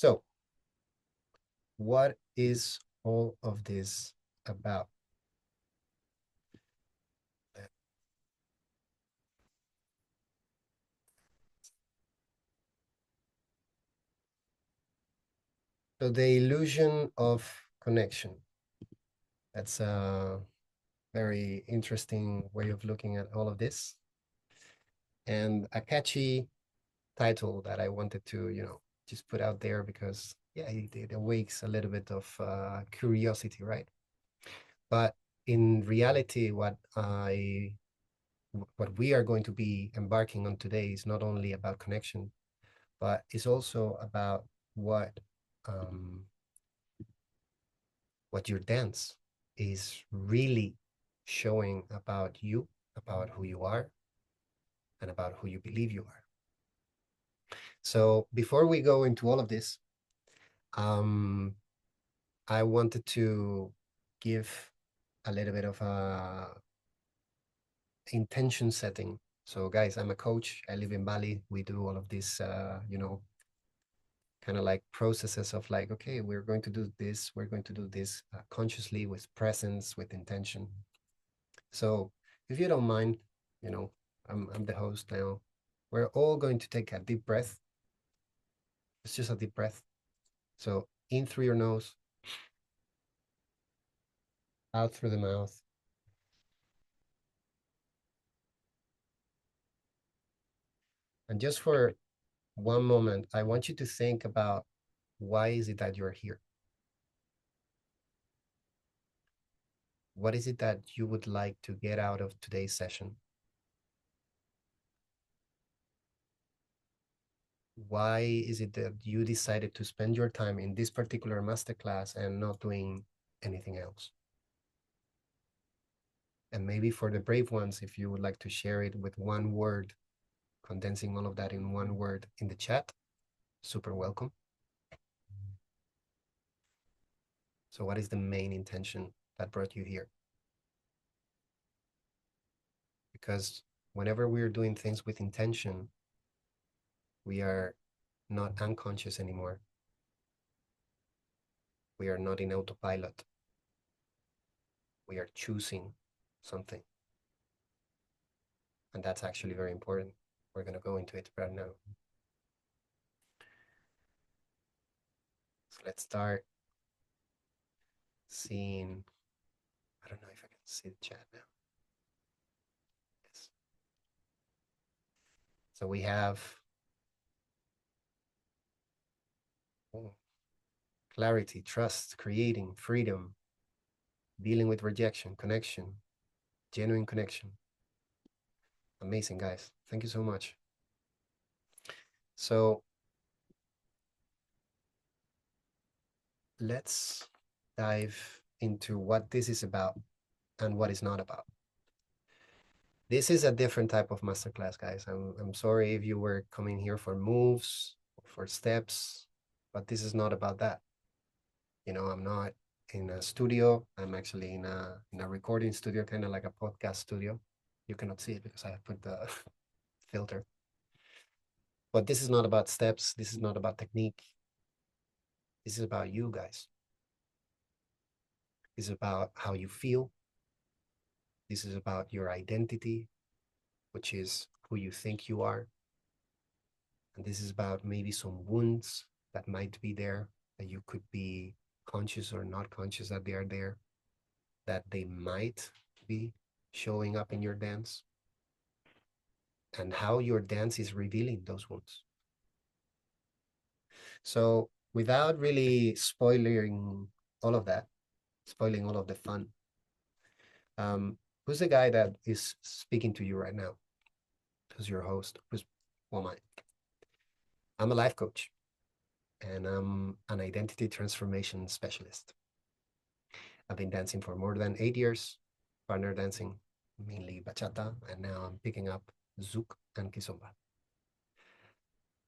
So, what is all of this about? So, the illusion of connection. That's a very interesting way of looking at all of this. And a catchy title that I wanted to, just put out there because, yeah, it awakes a little bit of curiosity, right? But in reality, what we are going to be embarking on today is not only about connection, but it's also about what um, what your dance is really showing about you, about who you are, and about who you believe you are. So before we go into all of this, um, I wanted to give a little bit of a intention setting. So guys, I'm a coach. I live in Bali. We do all of this, kind of like processes of like, okay, we're going to do this. We're going to do this consciously with presence, with intention. So if you don't mind, you know, I'm the host now. We're all going to take a deep breath. It's just a deep breath. So in through your nose, out through the mouth. And just for one moment, I want you to think about why is it that you're here? What is it that you would like to get out of today's session? Why is it that you decided to spend your time in this particular masterclass and not doing anything else? And maybe for the brave ones, if you would like to share it with one word, condensing all of that in one word in the chat, super welcome. So what is the main intention that brought you here? Because whenever we're doing things with intention, we are not unconscious anymore. We are not in autopilot. We are choosing something. And that's actually very important. We're going to go into it right now. So let's start seeing. I don't know if I can see the chat now. Yes. So we have clarity, trust, creating, freedom, dealing with rejection, connection, genuine connection. Amazing, guys. Thank you so much. So let's dive into what this is about and what it's not about. This is a different type of masterclass, guys. I'm sorry if you were coming here for moves, for steps, but this is not about that. I'm not in a studio. I'm actually in a recording studio, kind of like a podcast studio. You cannot see it because I have put the filter. But this is not about steps. This is not about technique. This is about you guys. This is about how you feel. This is about your identity, which is who you think you are. And this is about maybe some wounds that might be there, that you could be conscious or not conscious that they are there, that they might be showing up in your dance, and how your dance is revealing those wounds. So without really spoiling all of that, spoiling all of the fun, who's the guy that is speaking to you right now? Who's your host? Who am I? I'm a life coach and I'm an identity transformation specialist. I've been dancing for more than 8 years, partner dancing, mainly bachata, and now I'm picking up zouk and kizomba.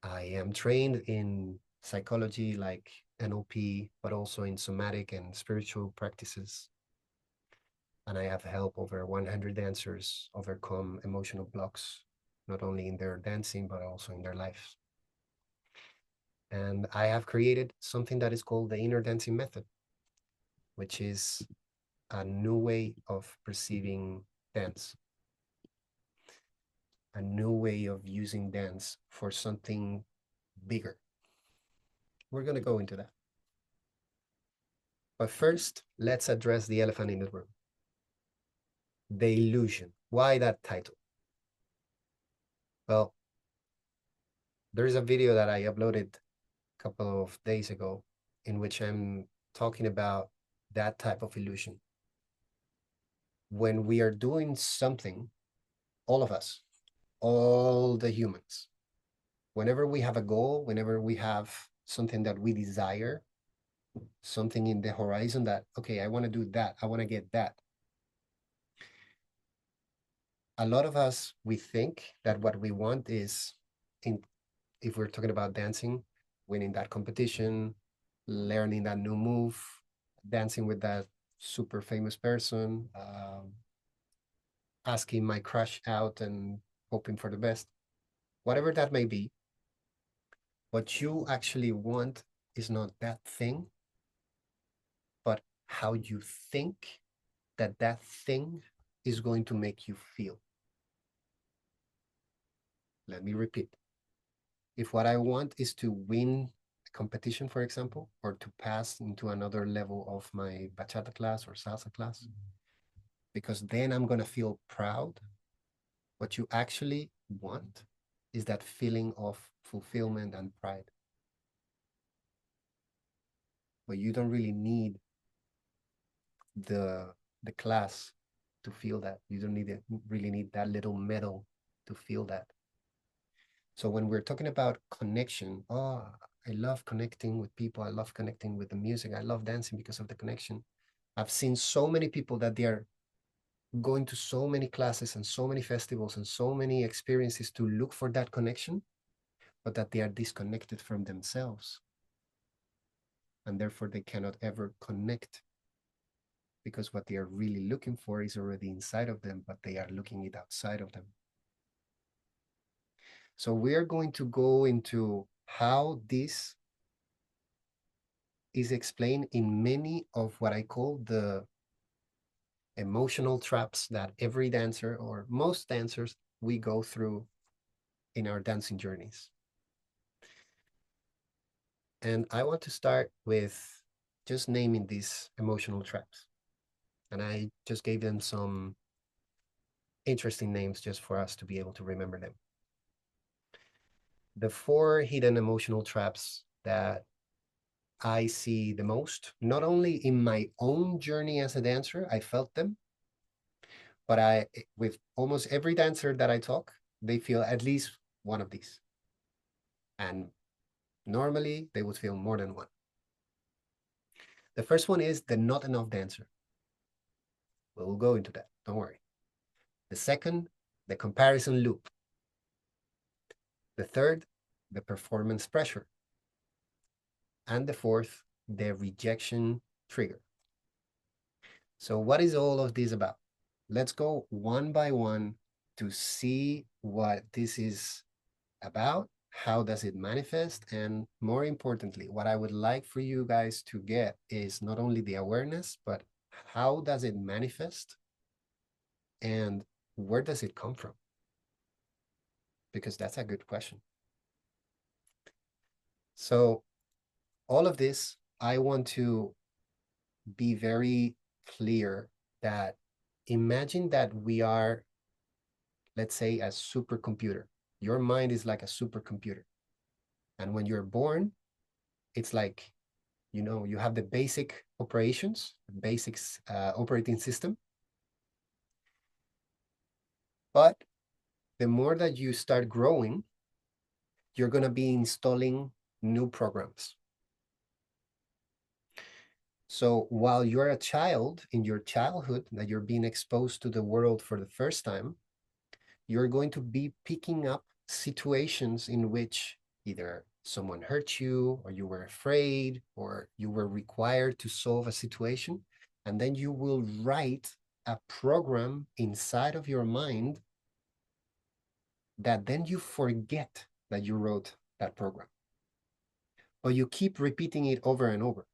I am trained in psychology like NLP, but also in somatic and spiritual practices. And I have helped over 100 dancers overcome emotional blocks, not only in their dancing, but also in their lives. And I have created something that is called the inner dancing method, which is a new way of perceiving dance, a new way of using dance for something bigger. We're going to go into that. But first, let's address the elephant in the room, the illusion. Why that title? Well, there's a video that I uploaded a couple of days ago in which I'm talking about that type of illusion. When we are doing something, all of us, all the humans, whenever we have a goal, whenever we have something that we desire, something in the horizon that, okay, I want to do that, I want to get that. A lot of us, we think that what we want is, if we're talking about dancing, winning that competition, learning that new move, dancing with that super famous person, asking my crush out and hoping for the best, whatever that may be, what you actually want is not that thing, but how you think that that thing is going to make you feel. Let me repeat. If what I want is to win a competition, for example, or to pass into another level of my bachata class or salsa class, because then I'm going to feel proud, what you actually want is that feeling of fulfillment and pride. But you don't really need the class to feel that. You don't really need that little medal to feel that. So when we're talking about connection, oh, I love connecting with people. I love connecting with the music. I love dancing because of the connection. I've seen so many people that they are going to so many classes and so many festivals and so many experiences to look for that connection, but that they are disconnected from themselves. And therefore they cannot ever connect, because what they are really looking for is already inside of them, but they are looking it outside of them. So we are going to go into how this is explained in many of what I call the emotional traps that every dancer, or most dancers, we go through in our dancing journeys. And I want to start with just naming these emotional traps. And I just gave them some interesting names just for us to be able to remember them. The 4 hidden emotional traps that I see the most, not only in my own journey as a dancer, I felt them, but with almost every dancer that I talk, they feel at least one of these. And normally they would feel more than one. The first one is the not enough dancer. We'll go into that, don't worry. The second, the comparison loop. The third, the performance pressure. And the fourth, the rejection trigger. So what is all of this about? Let's go one by one to see what this is about, how does it manifest, and more importantly, what I would like for you guys to get is not only the awareness, but how does it manifest and where does it come from? Because that's a good question. So all of this, I want to be very clear that imagine that we are, let's say, a supercomputer. Your mind is like a supercomputer. And when you're born, it's like, you have the basic operations, basics operating system. But the more that you start growing, you're going to be installing new programs. So while you're a child, in your childhood, that you're being exposed to the world for the first time, you're going to be picking up situations in which either someone hurt you, or you were afraid, or you were required to solve a situation. And then you will write a program inside of your mind that then you forget that you wrote that program. but you keep repeating it over and over.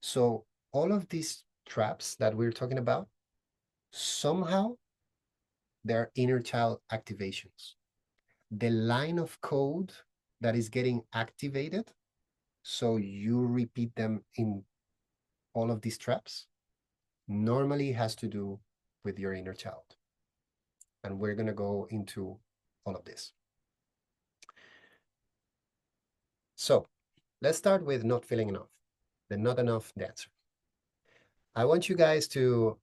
So all of these traps that we're talking about, somehow they're inner child activations. The line of code that is getting activated, so you repeat them in all of these traps, normally has to do with your inner child. And we're going to go into all of this. So let's start with not feeling enough, the not enough dancer. I want you guys to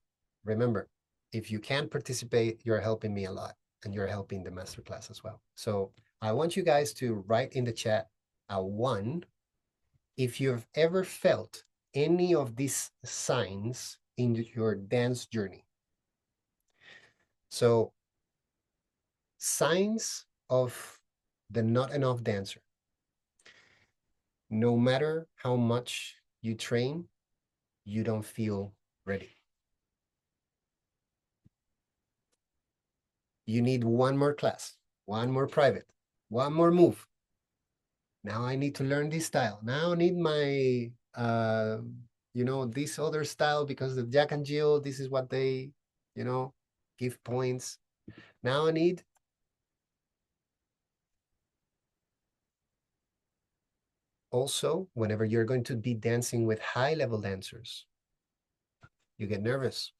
remember, if you can't participate, you're helping me a lot, and you're helping the masterclass as well. So I want you guys to write in the chat a 1 if you've ever felt any of these signs in your dance journey. So signs of the not enough dancer. No matter how much you train, you don't feel ready. You need one more class, one more private, one more move. Now I need to learn this style. Now I need my, this other style because the Jack and Jill, this is what they, give points. Now I need. Also, whenever you're going to be dancing with high-level dancers, you get nervous,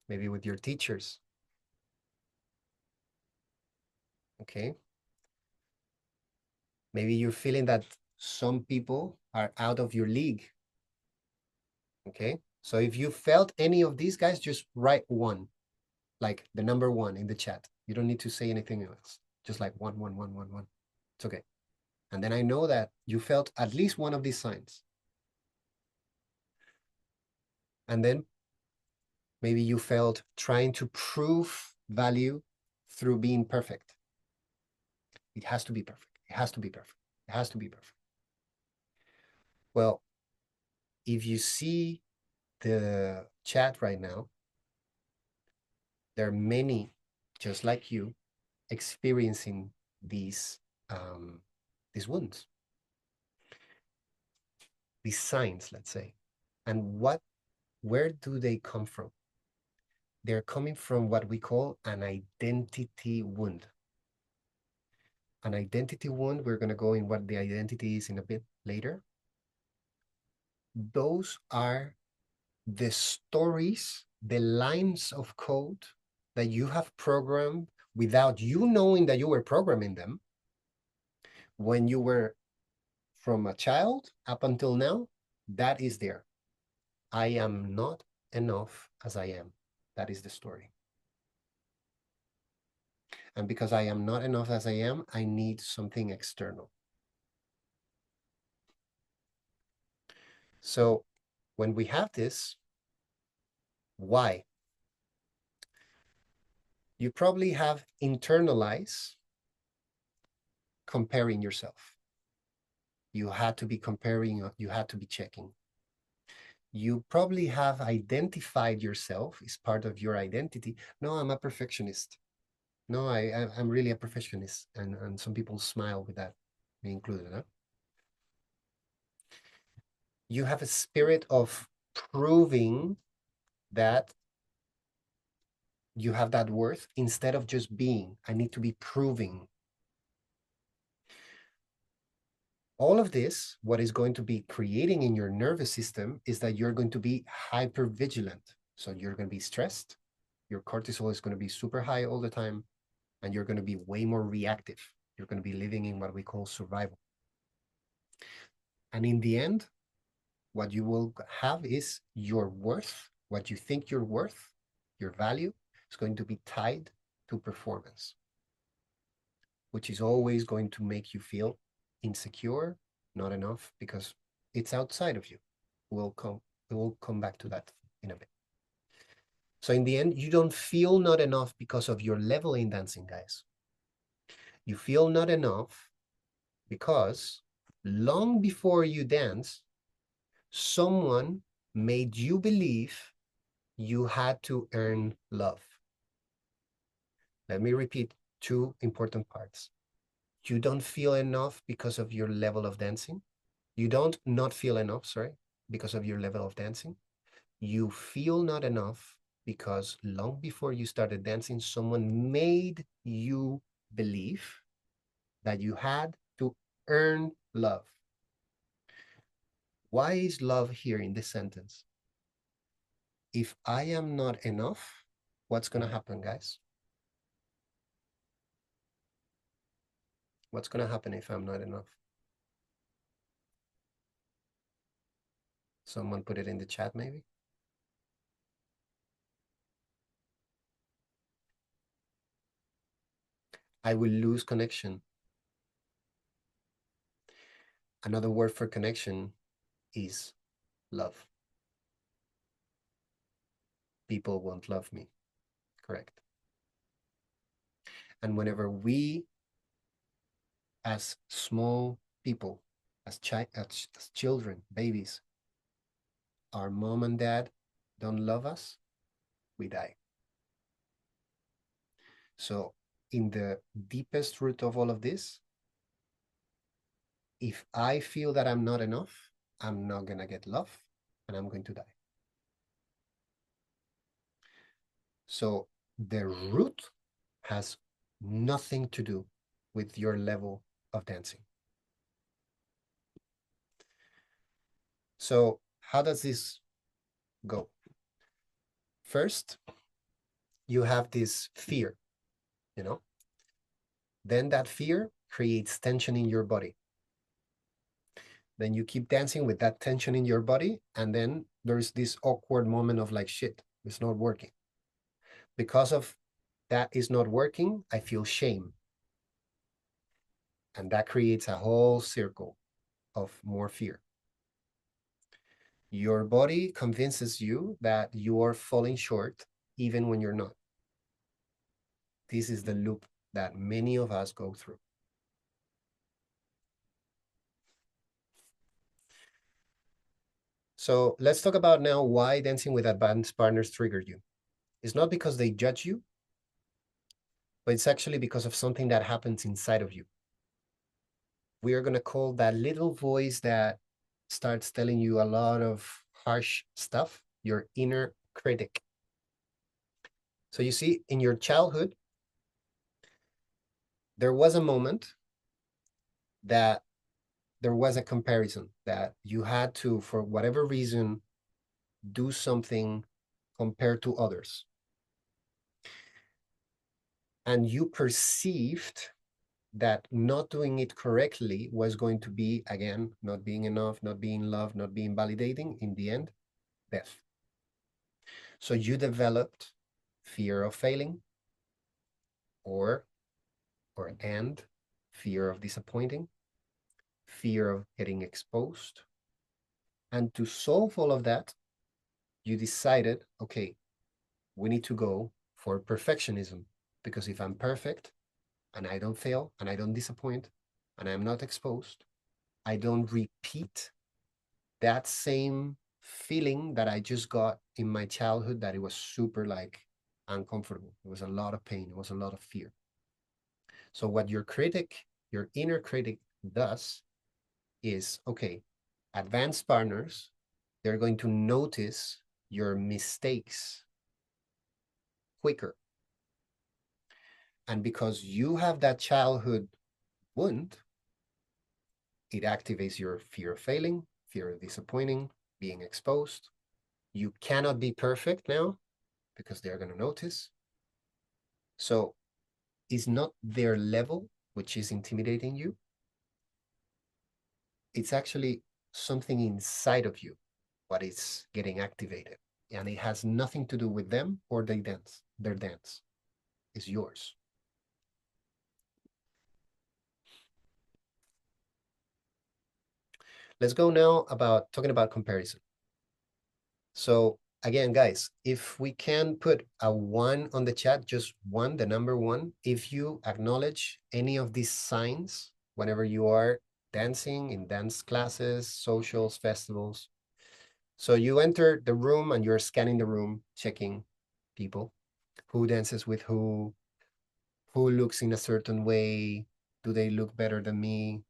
maybe with your teachers. Okay. Maybe you're feeling that some people are out of your league. Okay. So if you felt any of these guys, just write 1, like the number 1 in the chat. You don't need to say anything else. Just like 1, 1, 1, 1, 1. It's okay. And then I know that you felt at least one of these signs. And then maybe you felt trying to prove value through being perfect. It has to be perfect. It has to be perfect. It has to be perfect. Well, if you see the chat right now, there are many just like you experiencing these wounds, these signs, let's say. And where do they come from? They're coming from what we call an identity wound. An identity wound, we're going to go in what the identity is in a bit later. Those are the stories, the lines of code that you have programmed without you knowing that you were programming them when you were from a child up until now. That is there. I am not enough as I am. That is the story. And because I am not enough as I am, I need something external. So when we have this, why? You probably have internalized comparing yourself. You had to be comparing, you had to be checking. You probably have identified yourself as part of your identity. No, I'm a perfectionist. No, I'm really a perfectionist. And some people smile with that, me included. Huh? You have a spirit of proving that you have that worth instead of just being. I need to be proving. All of this, what is going to be creating in your nervous system is that you're going to be hyper vigilant. So you're going to be stressed. Your cortisol is going to be super high all the time, and you're going to be way more reactive. You're going to be living in what we call survival. And in the end, what you will have is your worth, what you think you're worth, your value is going to be tied to performance, which is always going to make you feel insecure, not enough, because it's outside of you. We'll come back to that in a bit. So in the end, you don't feel not enough because of your level in dancing, guys. You feel not enough because long before you dance, someone made you believe you had to earn love. Let me repeat 2 important parts. You don't feel enough because of your level of dancing. You don't not feel enough, sorry, because of your level of dancing. You feel not enough because long before you started dancing, someone made you believe that you had to earn love. Why is love here in this sentence? If I am not enough, what's going to happen, guys? What's going to happen if I'm not enough? Someone put it in the chat, maybe. I will lose connection. Another word for connection is love. People won't love me, correct? And whenever we, as small people, as children, babies, our mom and dad don't love us, we die. So in the deepest root of all of this, if I feel that I'm not enough, I'm not going to get love and I'm going to die. So the root has nothing to do with your level of dancing. So how does this go? First, you have this fear, you know? Then that fear creates tension in your body. Then you keep dancing with that tension in your body, and then there's this awkward moment of like, shit, it's not working. Because of that is not working, I feel shame. And that creates a whole circle of more fear. Your body convinces you that you are falling short even when you're not. This is the loop that many of us go through. So let's talk about now why dancing with advanced partners triggered you. It's not because they judge you, but it's actually because of something that happens inside of you. We are going to call that little voice that starts telling you a lot of harsh stuff, your inner critic. So you see, in your childhood, there was a moment that there was a comparison that you had to, for whatever reason, do something compared to others. And you perceived that not doing it correctly was going to be, again, not being enough, not being loved, not being validating, in the end, death. So you developed fear of failing or and fear of disappointing, fear of getting exposed. And to solve all of that, you decided, okay, we need to go for perfectionism. Because if I'm perfect and I don't fail and I don't disappoint and I'm not exposed, I don't repeat that same feeling that I just got in my childhood, that it was super like uncomfortable. It was a lot of pain. It was a lot of fear. So what your critic, your inner critic does is, okay, advanced partners, they're going to notice your mistakes quicker. And because you have that childhood wound, it activates your fear of failing, fear of disappointing, being exposed. You cannot be perfect now because they're going to notice. So it's not their level, which is intimidating you. It's actually something inside of you, what is getting activated. And it has nothing to do with them or their dance. Their dance is yours. Let's go now about talking about comparison. So again, guys, if we can put a 1 on the chat, just 1, the number 1, if you acknowledge any of these signs whenever you are dancing in dance classes, socials, festivals. So you enter the room and you're scanning the room, checking people, who dances with who looks in a certain way, Do they look better than me?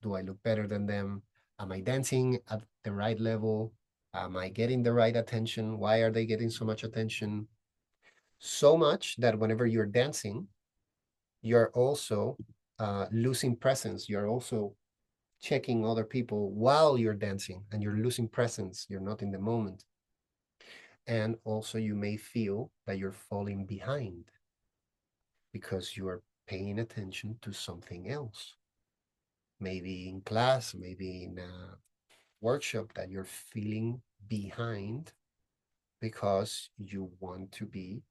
Do I look better than them? Am I dancing at the right level? Am I getting the right attention? Why are they getting so much attention? So much that whenever you're dancing, you're also losing presence. You're also checking other people while you're dancing and you're losing presence. You're not in the moment. And also, you may feel that you're falling behind because you're paying attention to something else. Maybe in class, maybe in a workshop, that you're feeling behind because you want to be,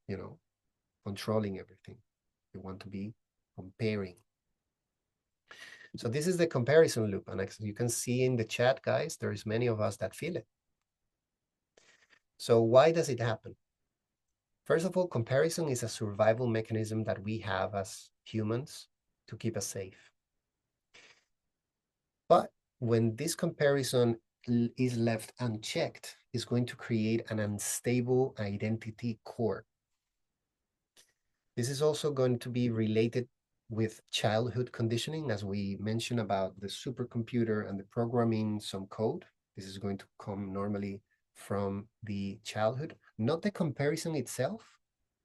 controlling everything. You want to be comparing. So this is the comparison loop. And as you can see in the chat, guys, there's many of us that feel it. So why does it happen? First of all, comparison is a survival mechanism that we have as humans to keep us safe. But when this comparison is left unchecked, it's going to create an unstable identity core. This is also going to be related with childhood conditioning, as we mentioned about the supercomputer and the programming some code. This is going to come normally from the childhood, not the comparison itself,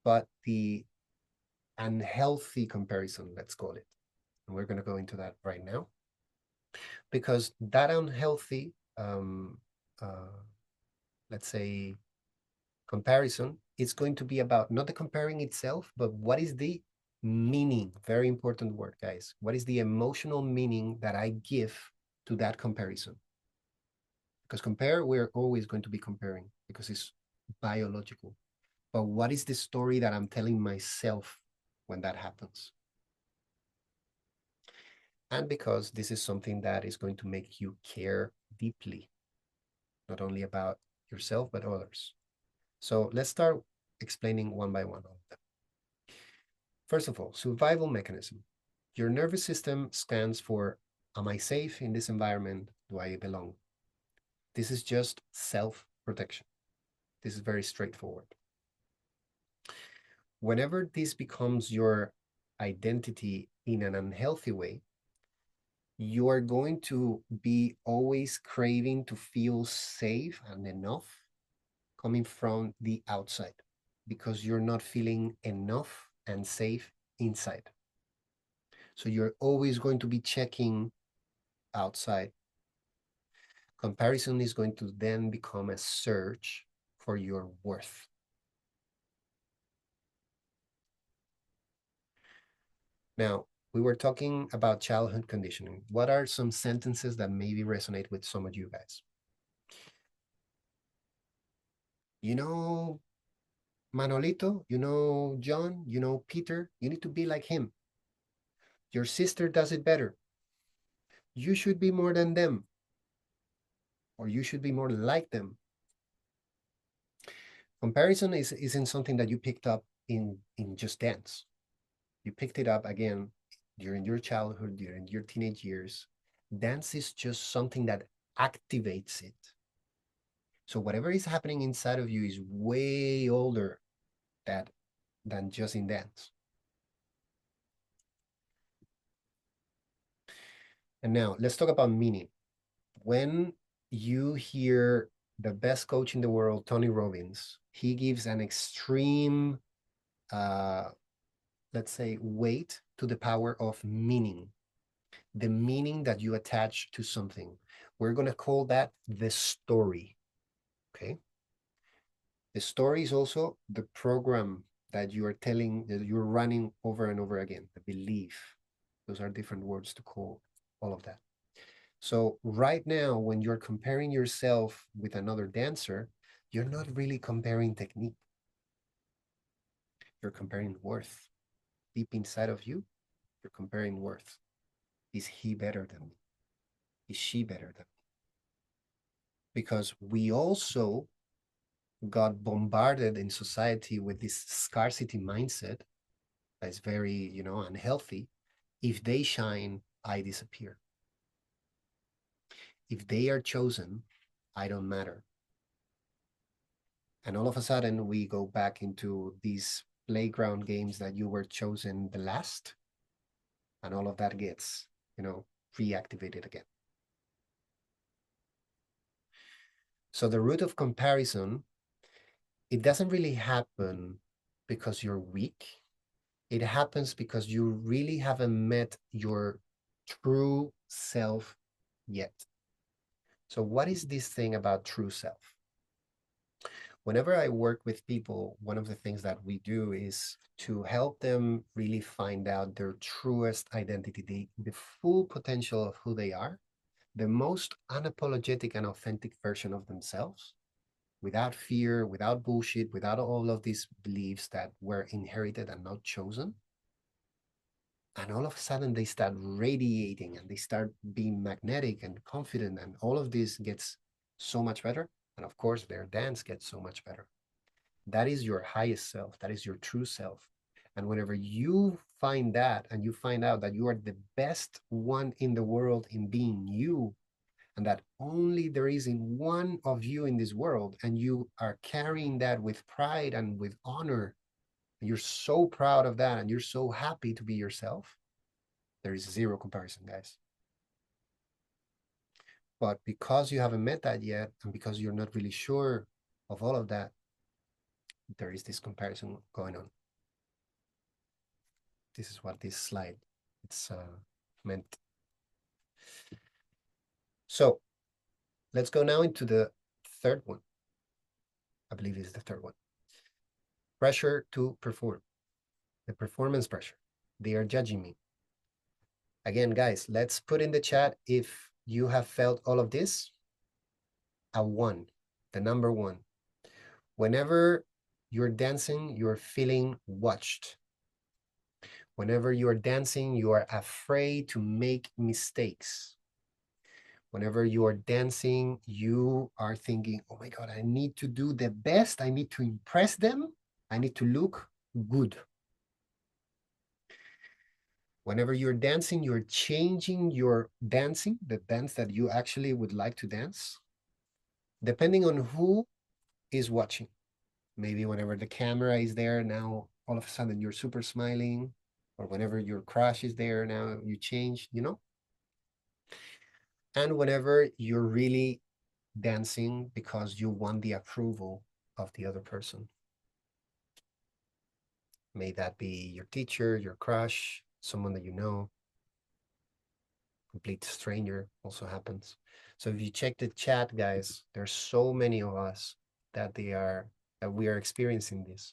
but the unhealthy comparison, let's call it. And we're going to go into that right now. Because that unhealthy, let's say, comparison, it's going to be about not the comparing itself, but what is the meaning? Very important word, guys. What is the emotional meaning that I give to that comparison? Because we're always going to be comparing because it's biological. But what is the story that I'm telling myself when that happens? And because this is something that is going to make you care deeply, not only about yourself, but others. So let's start explaining one by one of them. First of all, survival mechanism. Your nervous system scans for, am I safe in this environment? Do I belong? This is just self-protection. This is very straightforward. Whenever this becomes your identity in an unhealthy way, you are going to be always craving to feel safe and enough coming from the outside because you're not feeling enough and safe inside. So you're always going to be checking outside. Comparison is going to then become a search for your worth. Now, we were talking about childhood conditioning. What are some sentences that maybe resonate with some of you guys? You know, Manolito, you know, John, you know, Peter, you need to be like him. Your sister does it better. You should be more than them, or you should be more like them. Comparison isn't something that you picked up in just dance. You picked it up again during your childhood, during your teenage years. Dance is just something that activates it. So whatever is happening inside of you is way older than just in dance. And now let's talk about meaning. When you hear the best coach in the world, Tony Robbins, he gives an extreme, let's say, weight to the power of meaning, the meaning that you attach to something. We're going to call that the story. Okay. The story is also the program that you are telling, that you're running over and over again, the belief. Those are different words to call all of that. So right now, when you're comparing yourself with another dancer, you're not really comparing technique. You're comparing worth. Deep inside of you, you're comparing worth. Is he better than me? Is she better than me? Because we also got bombarded in society with this scarcity mindset that's very, unhealthy. If they shine, I disappear. If they are chosen, I don't matter. And all of a sudden, we go back into these playground games that you were chosen the last. and all of that gets, reactivated again. So the root of comparison, it doesn't really happen because you're weak. It happens because you really haven't met your true self yet. So what is this thing about true self? Whenever I work with people, one of the things that we do is to help them really find out their truest identity, the full potential of who they are, the most unapologetic and authentic version of themselves, without fear, without bullshit, without all of these beliefs that were inherited and not chosen. And all of a sudden they start radiating and they start being magnetic and confident, and all of this gets so much better. And of course, their dance gets so much better. That is your highest self. That is your true self. And whenever you find that and you find out that you are the best one in the world in being you, and that only there is in one of you in this world, and you are carrying that with pride and with honor, and you're so proud of that, and you're so happy to be yourself, there is zero comparison, guys. But because you haven't met that yet, and because you're not really sure of all of that, there is this comparison going on. This is what this slide it's meant. So let's go now into the third one. I believe it's the third one. Pressure to perform. The performance pressure. They are judging me. Again, guys, let's put in the chat if you have felt all of this. A one, the number one. Whenever you're dancing, you're feeling watched. Whenever you're dancing, you are afraid to make mistakes. Whenever you are dancing, you are thinking, oh my God, I need to do the best. I need to impress them. I need to look good. Whenever you're dancing, you're changing your dancing, the dance that you actually would like to dance, depending on who is watching. Maybe whenever the camera is there, now all of a sudden you're super smiling, or whenever your crush is there, now you change, And whenever you're really dancing because you want the approval of the other person. May that be your teacher, your crush, someone that you know, complete stranger also happens. So if you check the chat, guys, there's so many of us that we are experiencing this.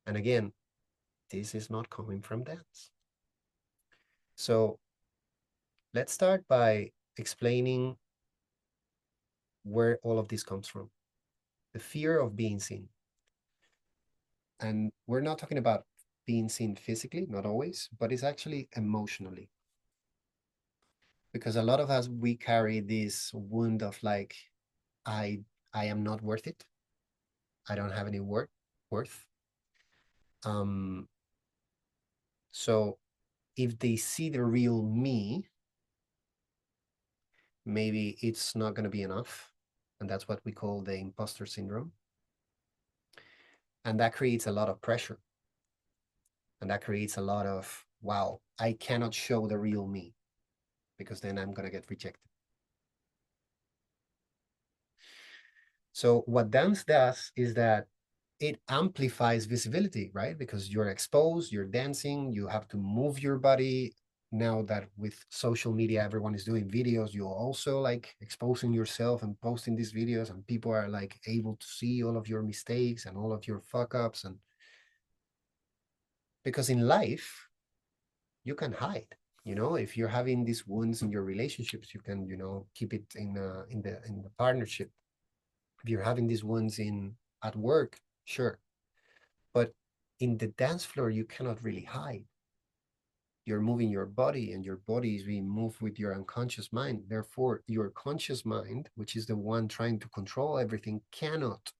And again, this is not coming from dance. So let's start by explaining where all of this comes from. The fear of being seen. And we're not talking about being seen physically, not always, but it's actually emotionally. Because a lot of us, we carry this wound of like, I I am not worth it. I don't have any worth. Um, so if they see the real me, maybe it's not going to be enough. And that's what we call the imposter syndrome. And that creates a lot of pressure. And that creates a lot of, wow, I cannot show the real me because then I'm going to get rejected. So what dance does is that it amplifies visibility, right? Because you're exposed, you're dancing, you have to move your body. Now that with social media, everyone is doing videos, you're also like exposing yourself and posting these videos, and people are like able to see all of your mistakes and all of your fuck ups. And because in life, you can hide. If you're having these wounds in your relationships, you can, keep it in the partnership. If you're having these wounds at work, sure. But in the dance floor, you cannot really hide. You're moving your body, and your body is being moved with your unconscious mind. Therefore, your conscious mind, which is the one trying to control everything, cannot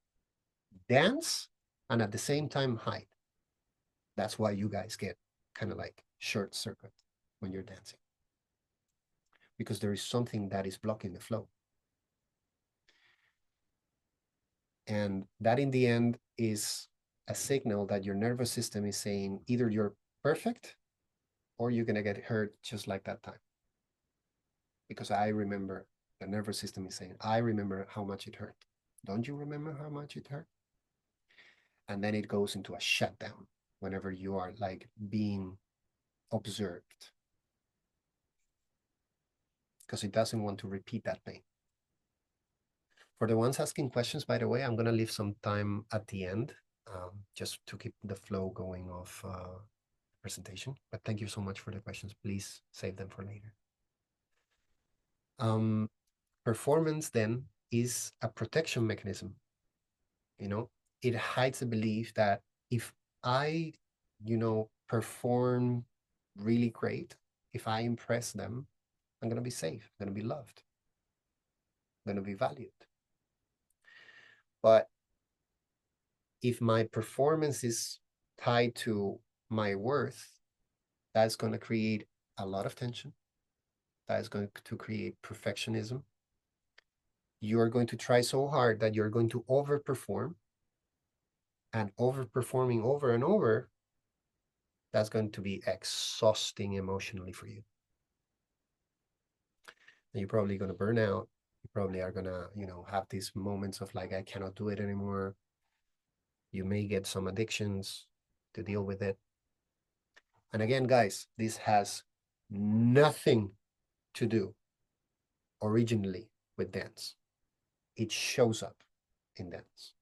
dance and at the same time hide. That's why you guys get kind of like short circuit when you're dancing, because there is something that is blocking the flow. And that in the end is a signal that your nervous system is saying either you're perfect or you're going to get hurt just like that time. Because I remember the nervous system is saying, I remember how much it hurt. Don't you remember how much it hurt? And then it goes into a shutdown whenever you are like being observed, because it doesn't want to repeat that pain. For the ones asking questions, by the way, I'm going to leave some time at the end just to keep the flow going of presentation. But thank you so much for the questions. Please save them for later. Performance then is a protection mechanism. You know, it hides the belief that if I, perform really great, if I impress them, I'm going to be safe, I'm going to be loved, I'm going to be valued. But if my performance is tied to my worth, that's going to create a lot of tension. That is going to create perfectionism. You are going to try so hard that you're going to overperform, and overperforming over and over, that's going to be exhausting emotionally for you. And you're probably going to burn out. You probably are going to, have these moments of like, I cannot do it anymore. You may get some addictions to deal with it. And again, guys, this has nothing to do originally with dance. It shows up in dance.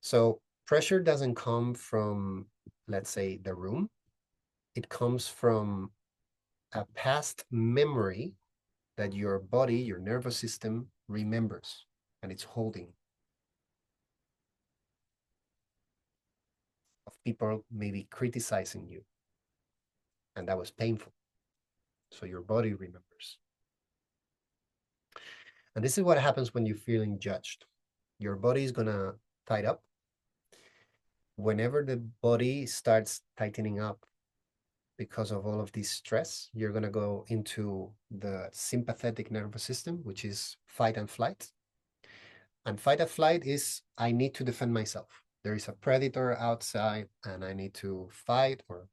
So pressure doesn't come from, let's say, the room. It comes from a past memory that your body, your nervous system remembers, and it's holding. Of people maybe criticizing you, and that was painful. So your body remembers. And this is what happens when you're feeling judged. Your body is gonna tighten up. Whenever the body starts tightening up because of all of this stress, you're gonna go into the sympathetic nervous system, which is fight and flight. And fight or flight is, I need to defend myself. There is a predator outside and I need to fight or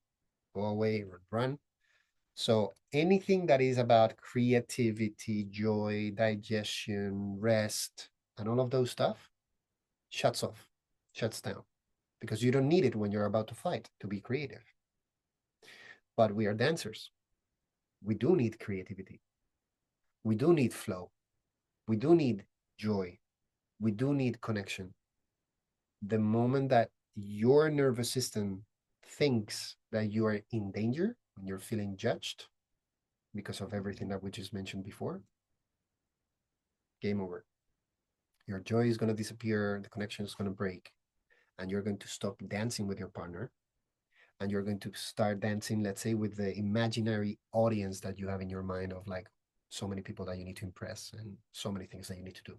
go away or run. So anything that is about creativity, joy, digestion, rest, and all of those stuff shuts off, shuts down, because you don't need it when you're about to fight to be creative. But we are dancers. We do need creativity. We do need flow. We do need joy. We do need connection. The moment that your nervous system thinks that you are in danger, when you're feeling judged because of everything that we just mentioned before, game over. Your joy is going to disappear, the connection is going to break, and you're going to stop dancing with your partner, and you're going to start dancing, let's say, with the imaginary audience that you have in your mind of like so many people that you need to impress and so many things that you need to do.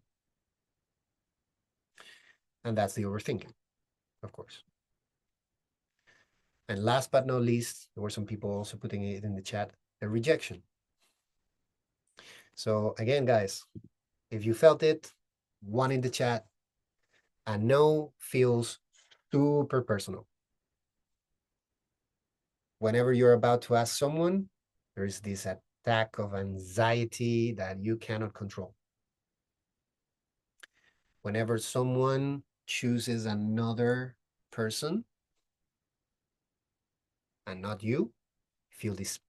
And that's the overthinking, of course. And last but not least, there were some people also putting it in the chat, the rejection. So again, guys, if you felt it, one in the chat. And no feels super personal. Whenever you're about to ask someone, there's this attack of anxiety that you cannot control. Whenever someone chooses another person and not you, feel this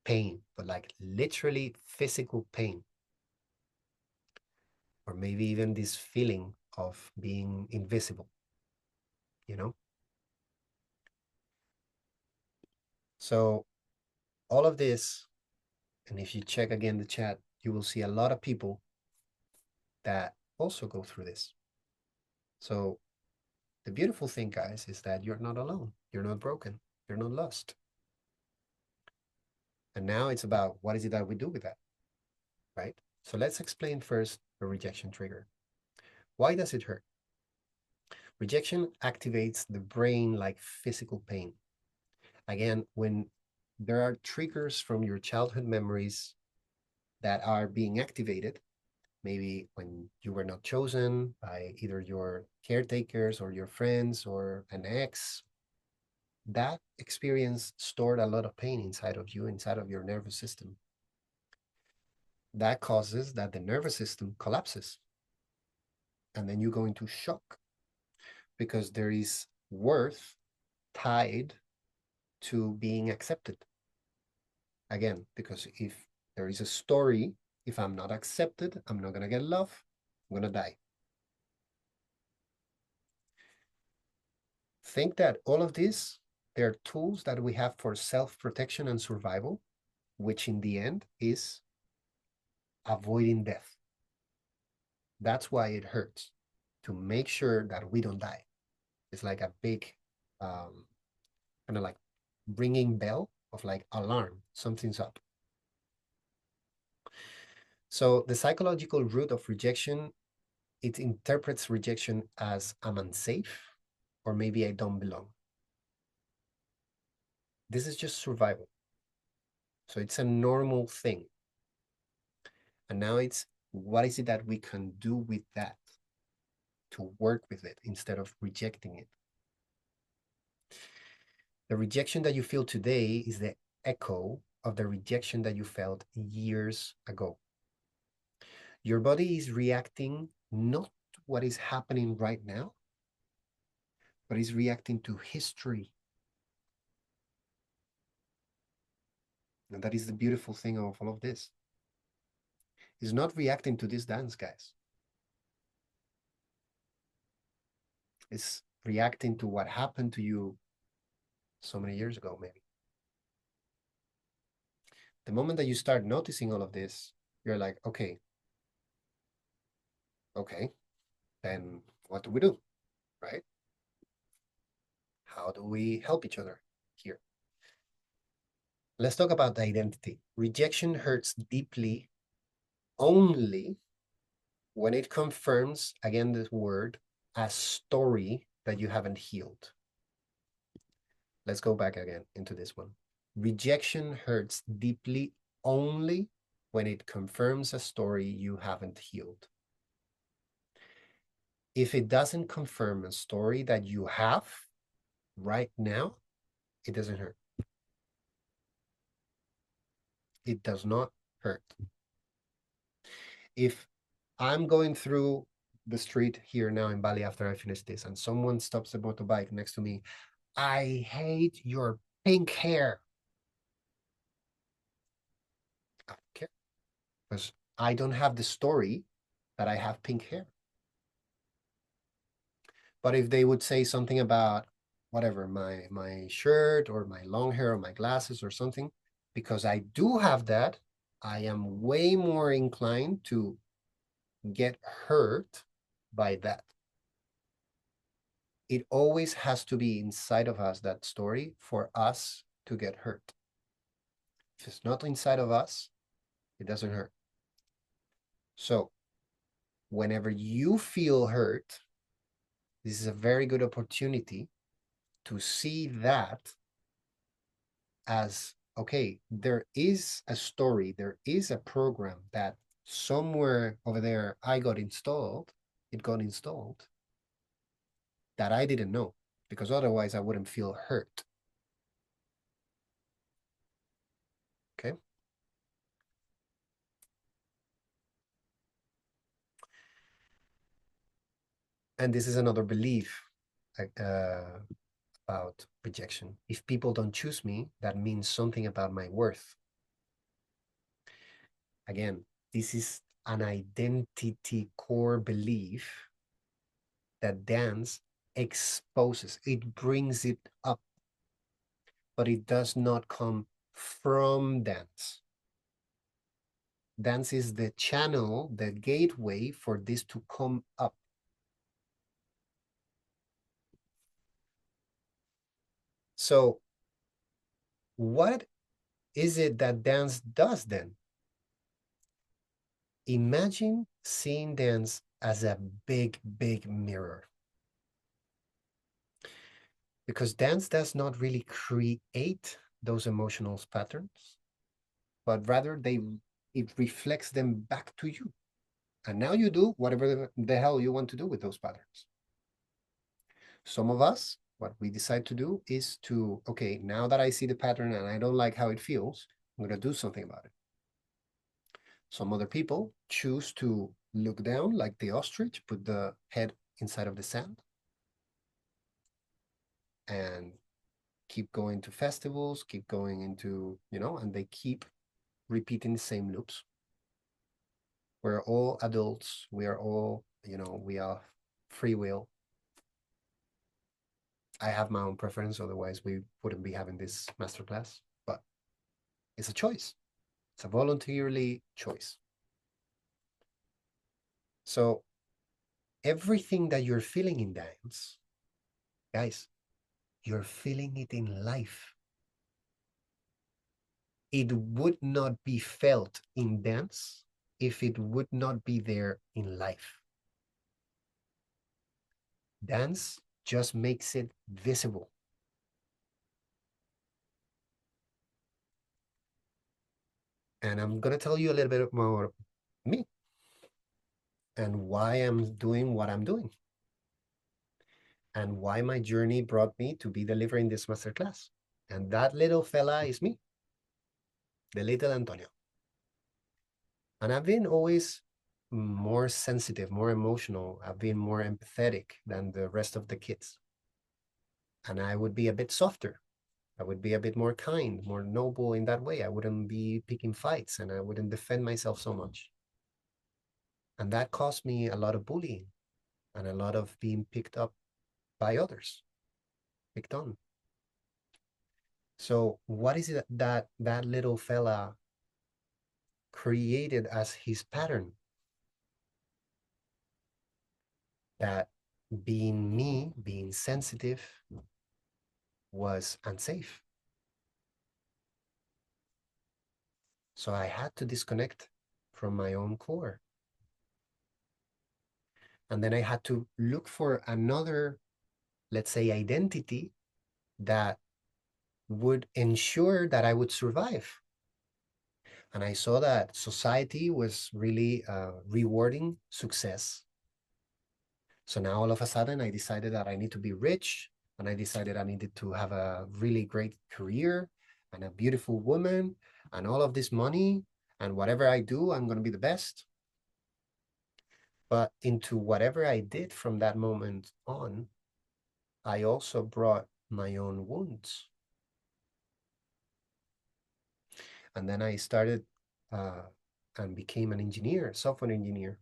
pain, but like literally physical pain. Or maybe even this feeling of being invisible, you know? So all of this, and if you check again the chat, you will see a lot of people that also go through this. So the beautiful thing, guys, is that you're not alone. You're not broken. You're not lost. And now it's about what is it that we do with that, right? So let's explain first the rejection trigger. Why does it hurt? Rejection activates the brain like physical pain. Again, when there are triggers from your childhood memories that are being activated, maybe when you were not chosen by either your caretakers or your friends or an ex, that experience stored a lot of pain inside of you, inside of your nervous system. That causes that the nervous system collapses. And then you go into shock because there is worth tied to being accepted. Again, because if there is a story, if I'm not accepted, I'm not going to get love, I'm going to die. Think that all of this, they're tools that we have for self-protection and survival, which in the end is avoiding death. That's why it hurts, to make sure that we don't die. It's like a big kind of like ringing bell of like alarm, something's up. So the psychological root of rejection, it interprets rejection as I'm unsafe or maybe I don't belong. This is just survival. So it's a normal thing. And now it's what is it that we can do with that to work with it instead of rejecting it? The rejection that you feel today is the echo of the rejection that you felt years ago. Your body is reacting not to what is happening right now, but is reacting to history. And that is the beautiful thing of all of this. It's not reacting to this dance, guys. It's reacting to what happened to you so many years ago, maybe. The moment that you start noticing all of this, you're like, okay, then what do we do, right? How do we help each other here? Let's talk about identity. Rejection hurts deeply only when it confirms, again, this word, a story that you haven't healed. Let's go back again into this one. Rejection hurts deeply only when it confirms a story you haven't healed. If it doesn't confirm a story that you have right now, it doesn't hurt. It does not hurt. If I'm going through the street here now in Bali after I finish this and someone stops the motorbike next to me, I hate your pink hair. I don't care because I don't have the story that I have pink hair. But if they would say something about whatever, my shirt or my long hair or my glasses or something, because I do have that, I am way more inclined to get hurt by that. It always has to be inside of us, that story, for us to get hurt. If it's not inside of us, it doesn't hurt. So whenever you feel hurt, this is a very good opportunity to see that as, okay, there is a story, there is a program that somewhere over there it got installed that I didn't know, because otherwise I wouldn't feel hurt. Okay. And this is another belief about rejection. If people don't choose me, that means something about my worth. Again, this is an identity core belief that dance exposes. It brings it up, but it does not come from dance. Dance is the channel, the gateway for this to come up. So what is it that dance does then? Imagine seeing dance as a big, big mirror. Because dance does not really create those emotional patterns, but rather it reflects them back to you. And now you do whatever the hell you want to do with those patterns. Some of us what we decide to do is to, okay, now that I see the pattern and I don't like how it feels, I'm going to do something about it. Some other people choose to look down like the ostrich, put the head inside of the sand, and keep going to festivals, keep going into, and they keep repeating the same loops. We're all adults. We are all, we are free will. I have my own preference, otherwise we wouldn't be having this masterclass. But it's a choice. It's a voluntarily choice. So everything that you're feeling in dance, guys, you're feeling it in life. It would not be felt in dance if it would not be there in life. Dance just makes it visible. And I'm going to tell you a little bit more me and why I'm doing what I'm doing and why my journey brought me to be delivering this masterclass. And that little fella is me, the little Antonio. And I've been always more sensitive, more emotional. I've been more empathetic than the rest of the kids. And I would be a bit softer. I would be a bit more kind, more noble in that way. I wouldn't be picking fights and I wouldn't defend myself so much. And that cost me a lot of bullying and a lot of being picked up by others, picked on. So what is it that that little fella created as his pattern? That being me, being sensitive, was unsafe. So I had to disconnect from my own core. And then I had to look for another, let's say, identity that would ensure that I would survive. And I saw that society was really rewarding success. So now all of a sudden I decided that I need to be rich, and I decided I needed to have a really great career and a beautiful woman and all of this money, and whatever I do, I'm going to be the best. But into whatever I did from that moment on, I also brought my own wounds. And then I started and became an engineer, software engineer.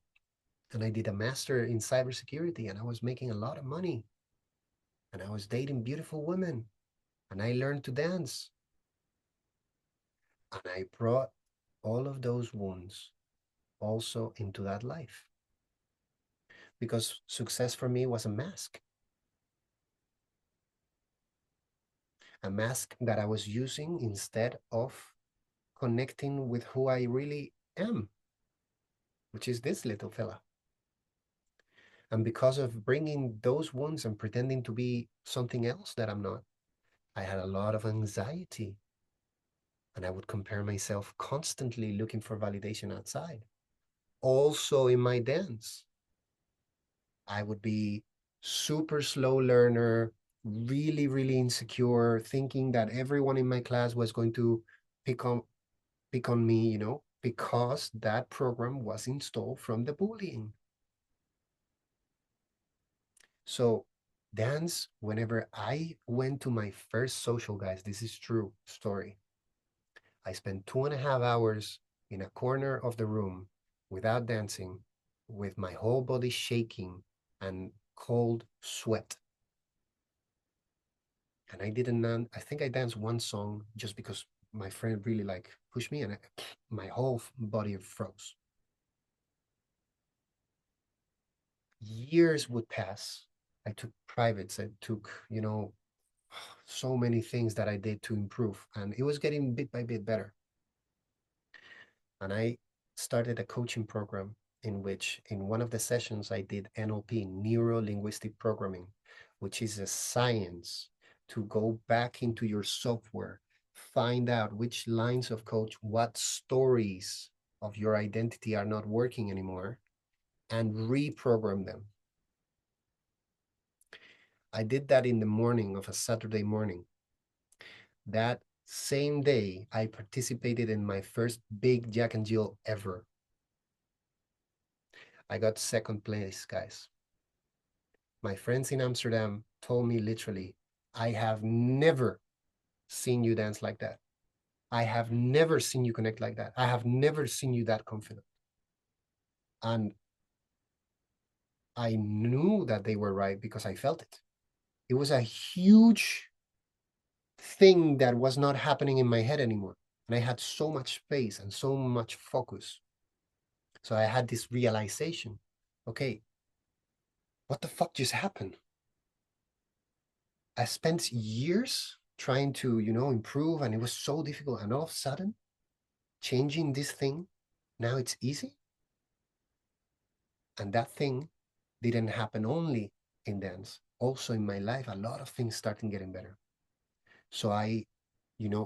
And I did a master in cybersecurity, and I was making a lot of money. And I was dating beautiful women, and I learned to dance. And I brought all of those wounds also into that life, because success for me was a mask that I was using instead of connecting with who I really am, which is this little fella. And because of bringing those wounds and pretending to be something else that I'm not, I had a lot of anxiety. And I would compare myself constantly looking for validation outside. Also in my dance, I would be super slow learner, really, really insecure, thinking that everyone in my class was going to pick on pick on me, because that program was installed from the bullying. So dance, whenever I went to my first social, guys, this is true story. I spent 2.5 hours in a corner of the room without dancing, with my whole body shaking and cold sweat. And I think I danced one song just because my friend really pushed me, and my whole body froze. Years would pass. I took privates. I took, so many things that I did to improve, and it was getting bit by bit better. And I started a coaching program in which, in one of the sessions, I did NLP, neuro linguistic programming, which is a science to go back into your software, find out which lines of code, what stories of your identity are not working anymore, and reprogram them. I did that in the morning of a Saturday morning. That same day, I participated in my first big Jack and Jill ever. I got second place, guys. My friends in Amsterdam told me literally, I have never seen you dance like that. I have never seen you connect like that. I have never seen you that confident. And I knew that they were right because I felt it. It was a huge thing that was not happening in my head anymore. And I had so much space and so much focus. So I had this realization, okay, what the fuck just happened? I spent years trying to, improve, and it was so difficult. And all of a sudden, changing this thing, now it's easy. And that thing didn't happen only in dance, also in my life, a lot of things started getting better. So I,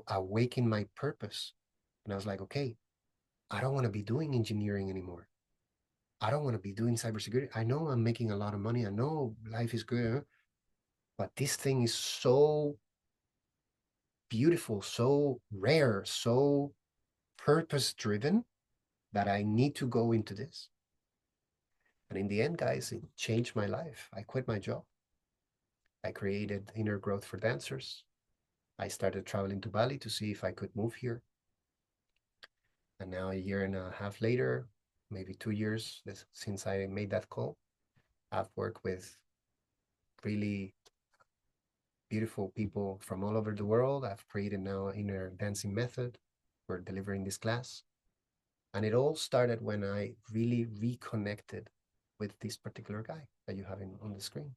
awakened my purpose. And I was like, okay, I don't want to be doing engineering anymore. I don't want to be doing cybersecurity. I know I'm making a lot of money. I know life is good, but this thing is so beautiful, so rare, so purpose driven that I need to go into this. And in the end, guys, it changed my life. I quit my job. I created Inner Growth for Dancers. I started traveling to Bali to see if I could move here. And now, a year and a half later, maybe 2 years since I made that call, I've worked with really beautiful people from all over the world. I've created now Inner Dancing Method for delivering this class. And it all started when I really reconnected with this particular guy that you have on the screen.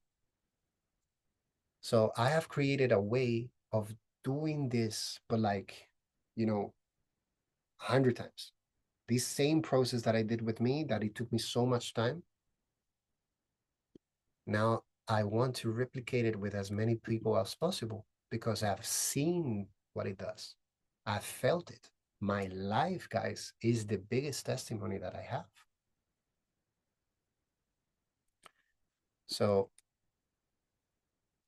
So I have created a way of doing this, but like, 100 times. This same process that I did with me, that it took me so much time. Now I want to replicate it with as many people as possible because I've seen what it does. I've felt it. My life, guys, is the biggest testimony that I have. So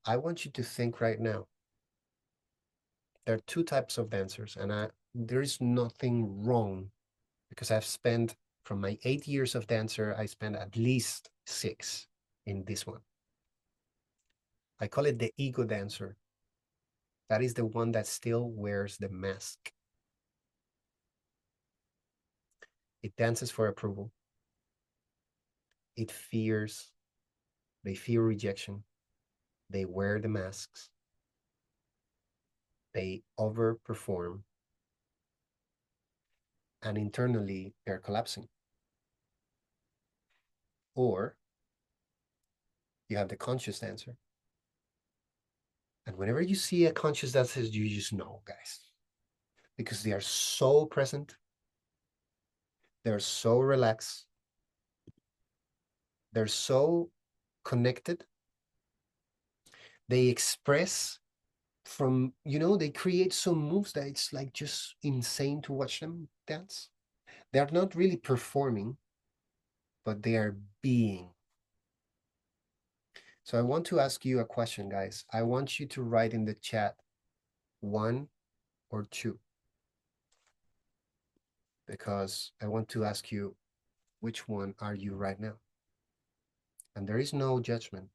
I want you to think right now. There are two types of dancers, and there is nothing wrong because I've spent from my 8 years of dancer, I spent at least 6 in this one. I call it the ego dancer. That is the one that still wears the mask. It dances for approval. It fears, they fear rejection. They wear the masks. They overperform. And internally, they're collapsing. Or you have the conscious dancer. And whenever you see a conscious dancer, you just know, guys, because they are so present. They're so relaxed. They're so connected. They express they create some moves that it's like just insane to watch them dance. They're not really performing, but they are being. So I want to ask you a question, guys. I want you to write in the chat 1 or 2, because I want to ask you, which one are you right now? And there is no judgment,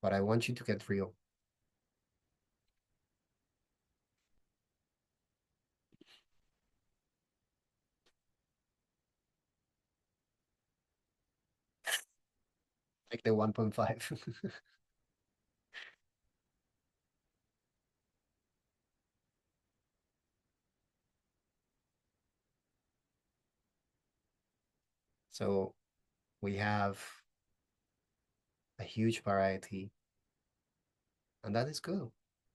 but I want you to get real. Like the 1.5. So we have a huge variety, and that is good,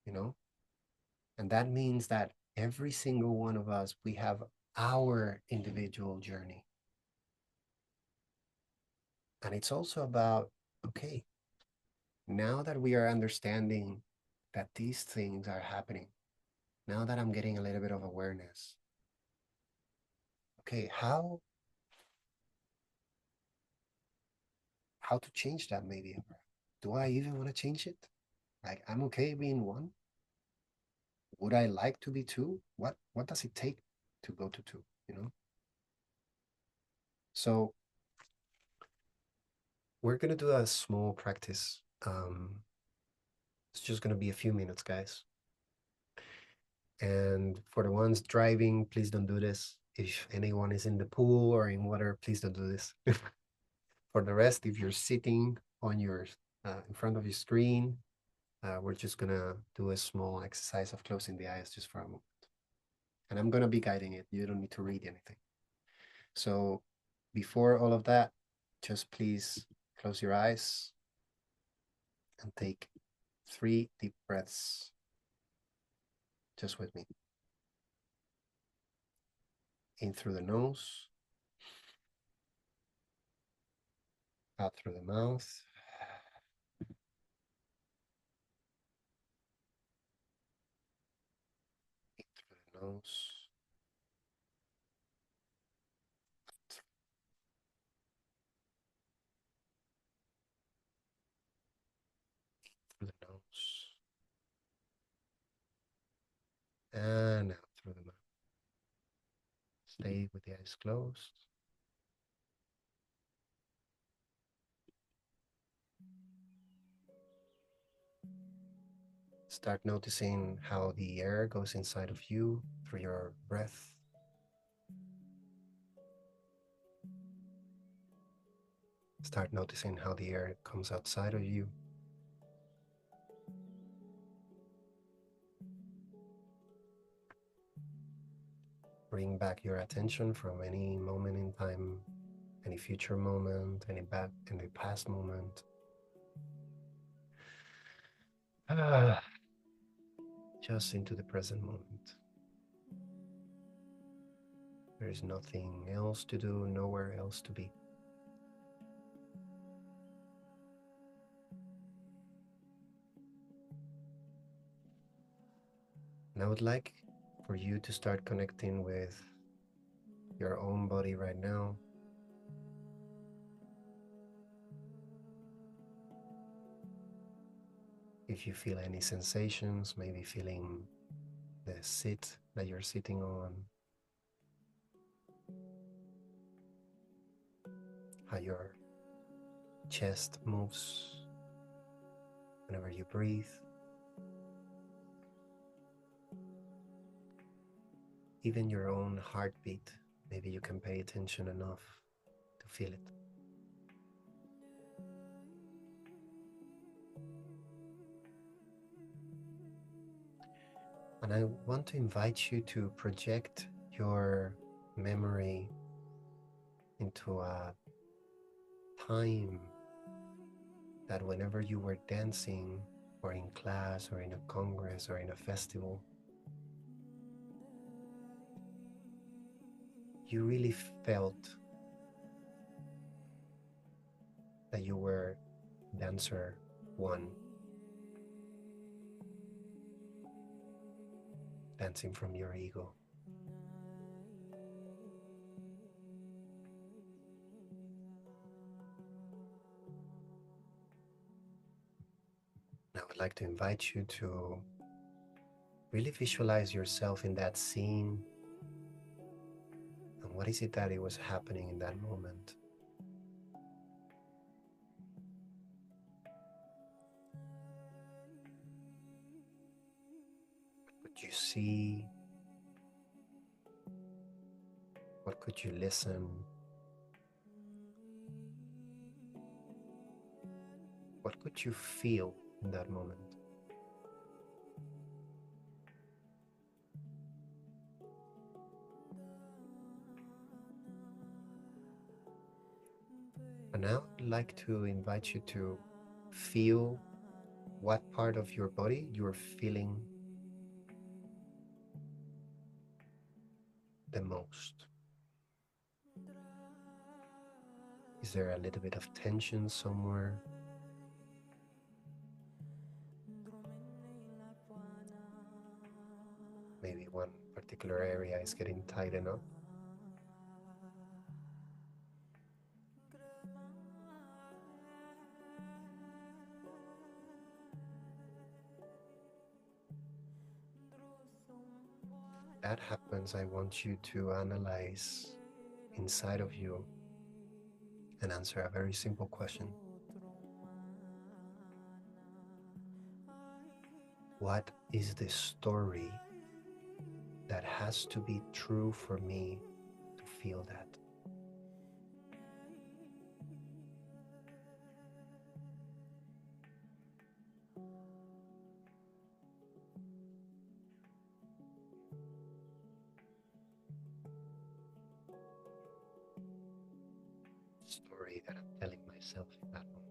you know? And that means that every single one of us, we have our individual journey. And it's also about, okay, now that we are understanding that these things are happening, now that I'm getting a little bit of awareness, okay, how to change that maybe? Do I even want to change it? Like, I'm okay being one. Would I like to be two? What does it take to go to two, you know? So we're gonna do a small practice. It's just gonna be a few minutes, guys. And for the ones driving, please don't do this. If anyone is in the pool or in water, please don't do this. For the rest, if you're sitting on your in front of your screen, we're just gonna do a small exercise of closing the eyes just for a moment. And I'm gonna be guiding it. You don't need to read anything. So before all of that, just please close your eyes and take 3 deep breaths just with me. In through the nose, out through the mouth. In through the nose, through the nose, and out through the mouth. Stay with the eyes closed. Start noticing how the air goes inside of you through your breath. Start noticing how the air comes outside of you. Bring back your attention from any moment in time, any future moment, any past moment. Just into the present moment. There is nothing else to do, nowhere else to be. And I would like for you to start connecting with your own body right now. If you feel any sensations, maybe feeling the seat that you're sitting on, how your chest moves whenever you breathe. Even your own heartbeat, maybe you can pay attention enough to feel it. And I want to invite you to project your memory into a time that whenever you were dancing or in class or in a congress or in a festival, you really felt that you were dancer one, dancing from your ego. I would like to invite you to really visualize yourself in that scene. And what is it that it was happening in that moment? What could you see? What could you listen? What could you feel in that moment? And now I'd like to invite you to feel what part of your body you're feeling the most. Is there a little bit of tension somewhere? Maybe one particular area is getting tightened up. that happens, I want you to analyze inside of you and answer a very simple question. What is the story that has to be true for me to feel that? Story that I'm telling myself in that moment.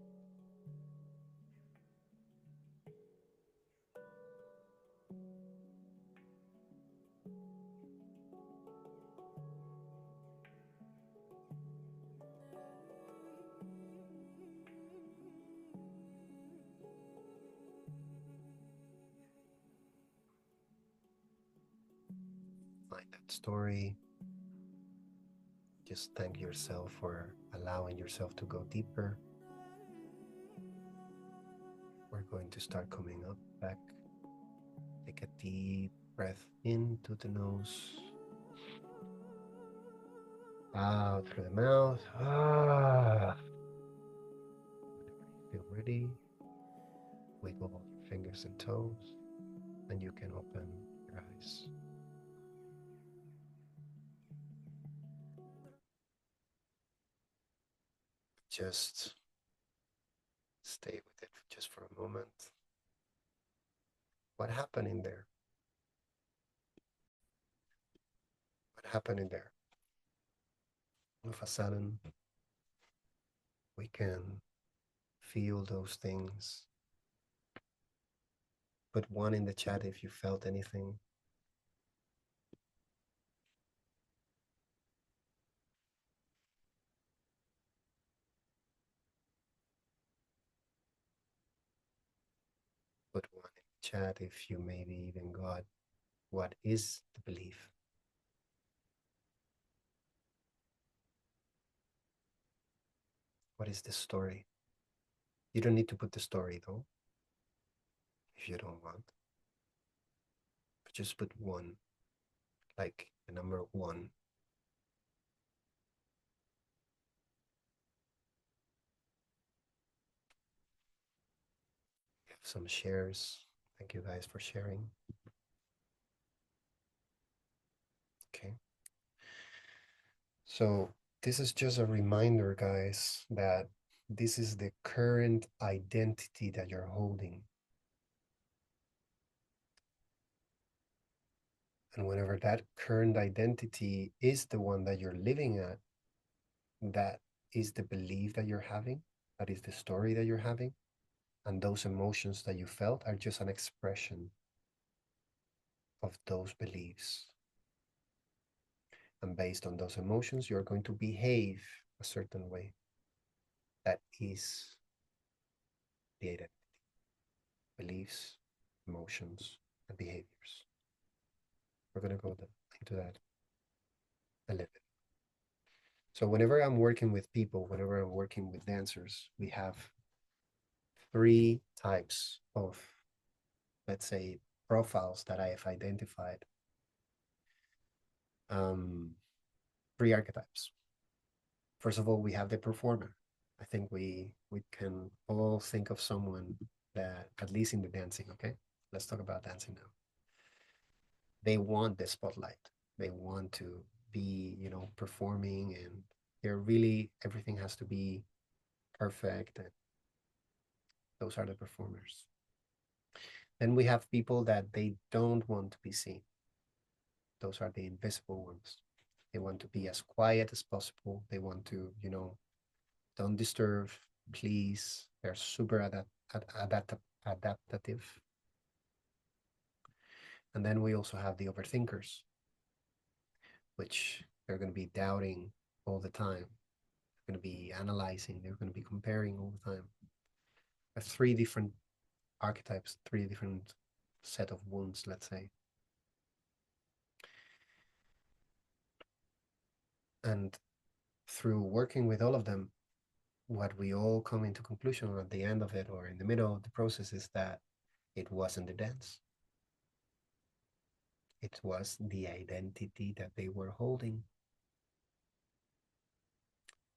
Find that story. Just thank yourself for allowing yourself to go deeper. We're going to start coming up back. Take a deep breath into the nose, out through the mouth. Whenever you feel ready, wiggle all your fingers and toes, and you can open your eyes. Just stay with it just for a moment. What happened in there? What happened in there? All of a sudden, we can feel those things. Put one in the chat if you felt anything. Put one in the chat if you maybe even got what is the belief. What is the story? You don't need to put the story though, if you don't want. But just put one, like the number one. We have some shares. Thank you guys for sharing. Okay. So this is just a reminder, guys, that this is the current identity that you're holding. And whenever that current identity is the one that you're living at, that is the belief that you're having, that is the story that you're having. And those emotions that you felt are just an expression of those beliefs. And based on those emotions, you're going to behave a certain way. That is the identity. Beliefs, emotions, and behaviors. We're going to go into that a little bit. So whenever I'm working with people, whenever I'm working with dancers, we have three types of, let's say, profiles that I have identified. Three archetypes. First of all, we have the performer. I think we can all think of someone that, at least in the dancing, okay? Let's talk about dancing now. They want the spotlight. They want to be, performing, and they're really, everything has to be perfect. And those are the performers. Then we have people that they don't want to be seen. Those are the invisible ones. They want to be as quiet as possible. They want to, don't disturb, please. They're super adaptative. And then we also have the overthinkers, which they're going to be doubting all the time. They're going to be analyzing. They're going to be comparing all the time. There's three different archetypes, three different set of wounds, let's say. And through working with all of them, what we all come into conclusion at the end of it or in the middle of the process is that it wasn't the dance. It was the identity that they were holding.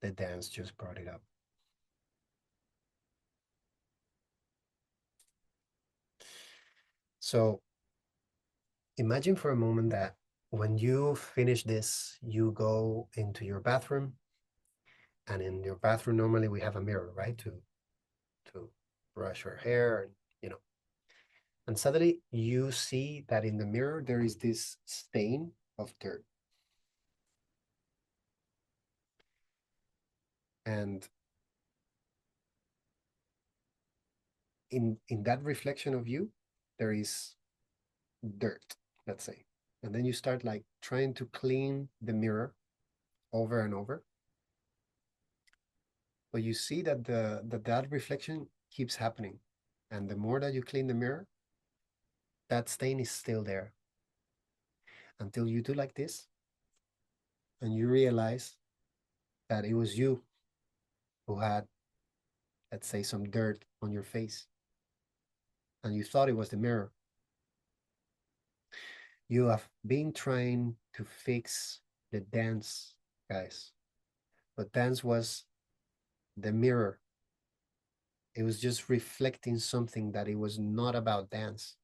The dance just brought it up. So imagine for a moment that when you finish this, you go into your bathroom, and in your bathroom normally we have a mirror, right? To brush our hair, and and suddenly you see that in the mirror there is this stain of dirt. And in that reflection of you, there is dirt, let's say. And then you start like trying to clean the mirror over and over. But you see that that reflection keeps happening. And the more that you clean the mirror, that stain is still there until you do like this and you realize that it was you who had, let's say, some dirt on your face, and you thought it was the mirror. You have been trying to fix the dance, guys, but dance was the mirror. It was just reflecting something that it was not about dance.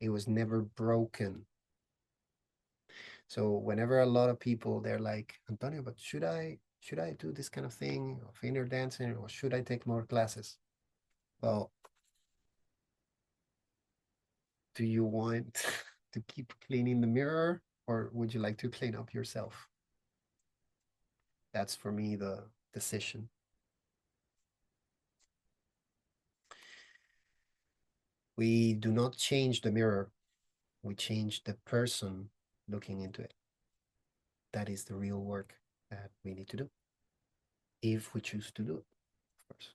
It was never broken. So whenever a lot of people they're like, Antonio, but should I do this kind of thing of inner dancing, or should I take more classes? Well, do you want to keep cleaning the mirror, or would you like to clean up yourself? That's for me the decision. We do not change the mirror, we change the person looking into it. That is the real work that we need to do, if we choose to do it, of course.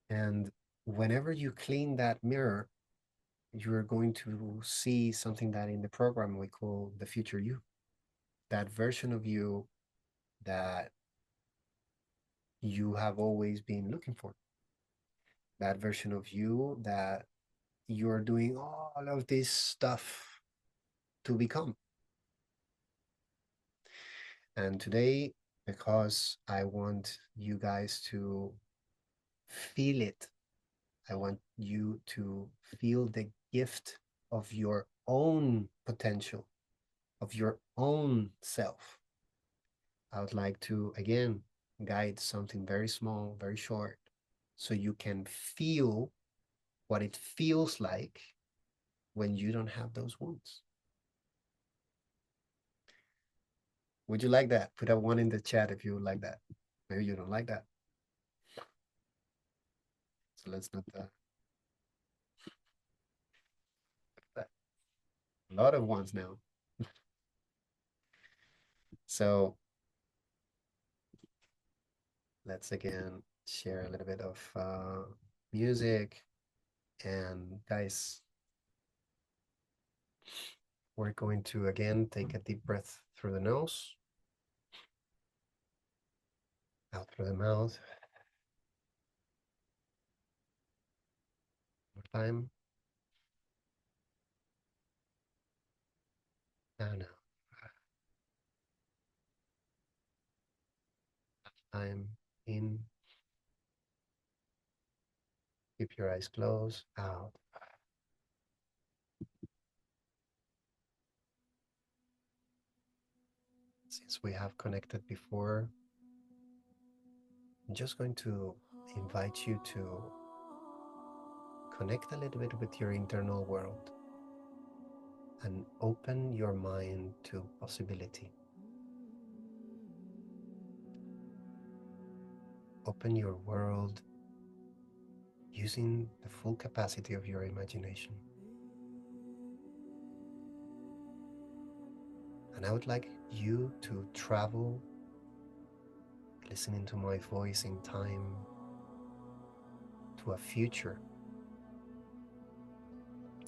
And whenever you clean that mirror, you're going to see something that in the program we call the future you, that version of you that you have always been looking for, that version of you that you're doing all of this stuff to become. And today, because I want you guys to feel it, I want you to feel the gift of your own potential, of your own self. I would like to, again, guide something very small, very short, so you can feel what it feels like when you don't have those wounds. Would you like that? Put a one in the chat if you would like that. Maybe you don't like that. So let's not that. A lot of ones now. So let's again share a little bit of music. And guys, we're going to again take a deep breath through the nose, out through the mouth. More time. And out. Time in. Keep your eyes closed. Out. Since we have connected before, I'm just going to invite you to connect a little bit with your internal world and open your mind to possibility. Open your world using the full capacity of your imagination. And I would like you to travel, listening to my voice in time, to a future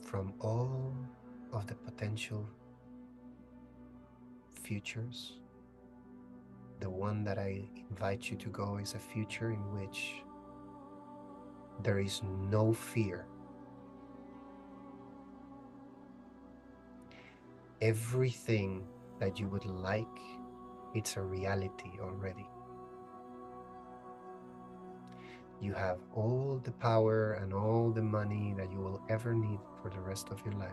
from all of the potential futures. The one that I invite you to go is a future in which there is no fear. Everything that you would like, it's a reality already. You have all the power and all the money that you will ever need for the rest of your life.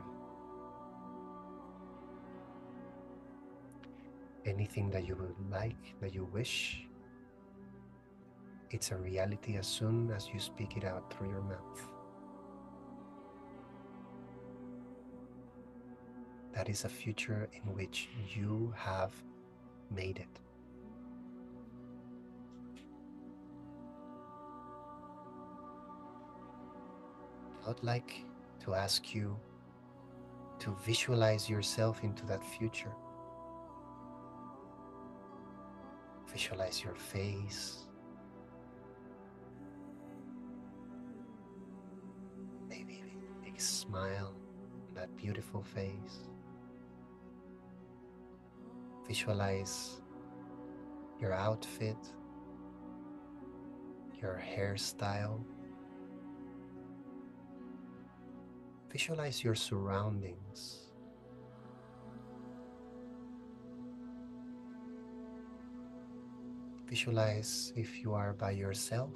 Anything that you would like, that you wish, it's a reality as soon as you speak it out through your mouth. That is a future in which you have made it. I would like to ask you to visualize yourself into that future. Visualize your face. Maybe a big smile on that beautiful face. Visualize your outfit, your hairstyle. Visualize your surroundings. Visualize if you are by yourself,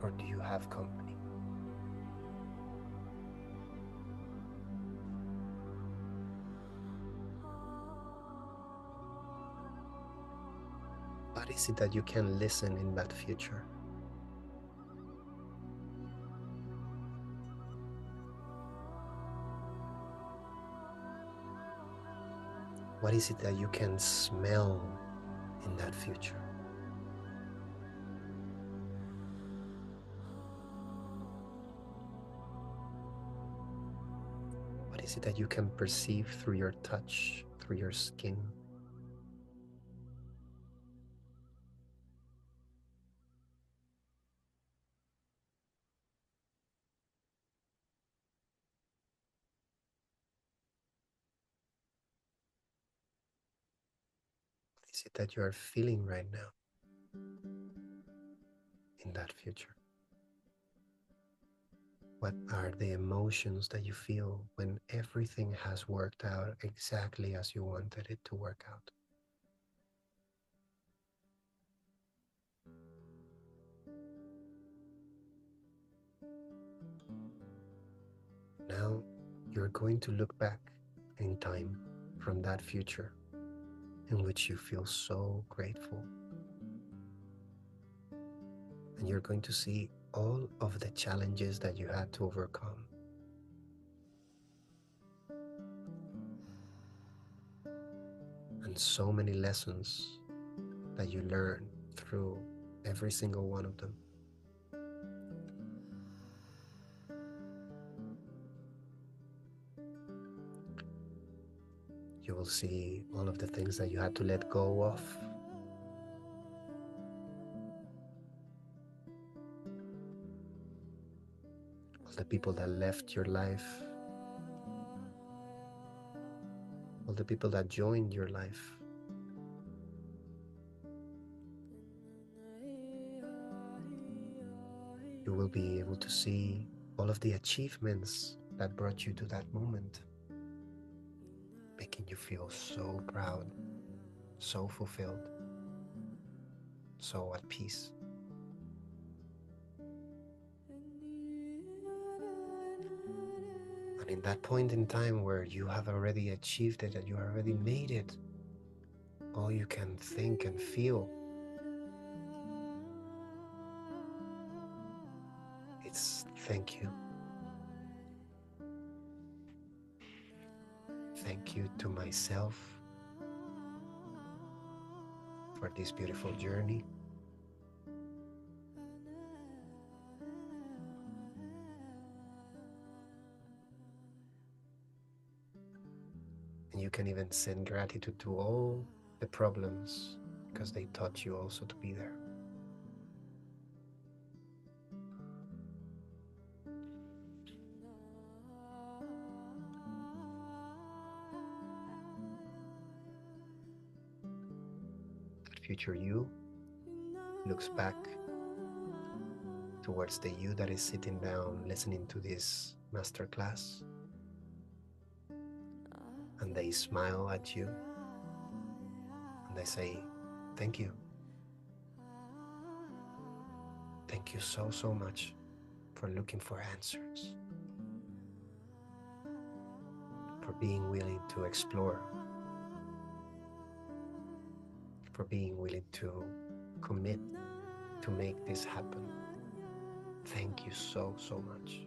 or do you have company? What is it that you can listen in that future? What is it that you can smell in that future? What is it that you can perceive through your touch, through your skin? What is it that you are feeling right now in that future? What are the emotions that you feel when everything has worked out exactly as you wanted it to work out? Now you're going to look back in time from that future in which you feel so grateful. And you're going to see all of the challenges that you had to overcome. And so many lessons that you learn through every single one of them. You will see all of the things that you had to let go of. All the people that left your life. All the people that joined your life. You will be able to see all of the achievements that brought you to that moment, making you feel so proud, so fulfilled, so at peace. And in that point in time where you have already achieved it and you already made it, all you can think and feel, it's thank you. Thank you to myself for this beautiful journey. And you can even send gratitude to all the problems because they taught you also to be there. That future you looks back towards the you that is sitting down listening to this masterclass, and they smile at you and they say, thank you. Thank you so, so much for looking for answers, for being willing to explore, for being willing to commit to make this happen. Thank you so, so much.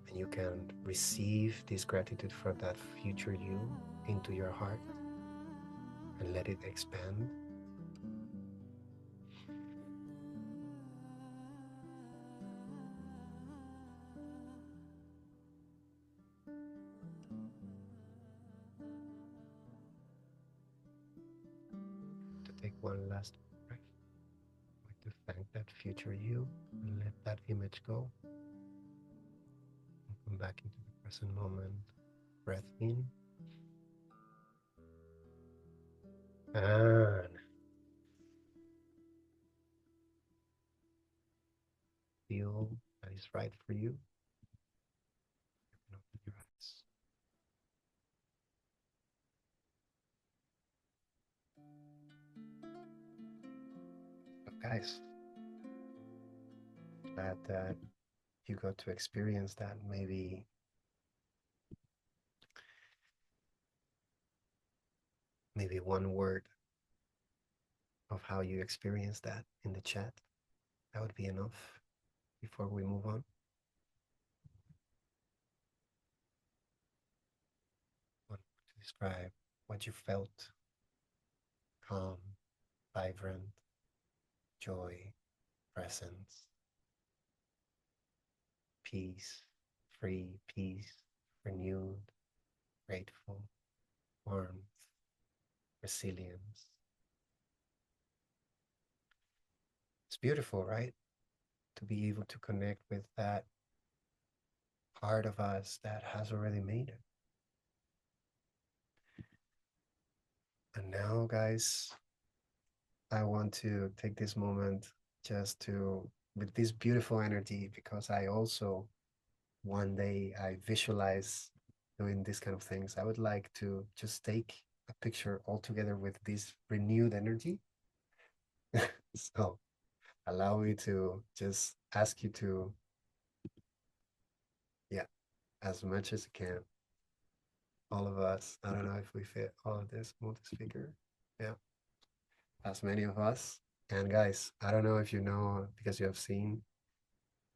And you can receive this gratitude for that future you into your heart and let it expand. To take one last breath, to thank that future you and let that image go. And come back into the present moment. Breath in and feel that is right for you. You can open your eyes. So guys, glad that you got to experience that. Maybe one word of how you experience that in the chat. That would be enough before we move on. Want to describe what you felt: calm, vibrant, joy, presence, peace, free, peace, renewed, grateful, warmth, resilience. It's beautiful, right? To be able to connect with that part of us that has already made it. And now, guys, I want to take this moment just to, with this beautiful energy, because I also, one day, I visualize doing these kind of things. I would like to just take a picture all together with this renewed energy. So allow me to just ask you to, yeah, as much as I can, all of us. I don't know if we fit all of this multi-speaker. Yeah, as many of us. And guys, I don't know if you know, because you have seen,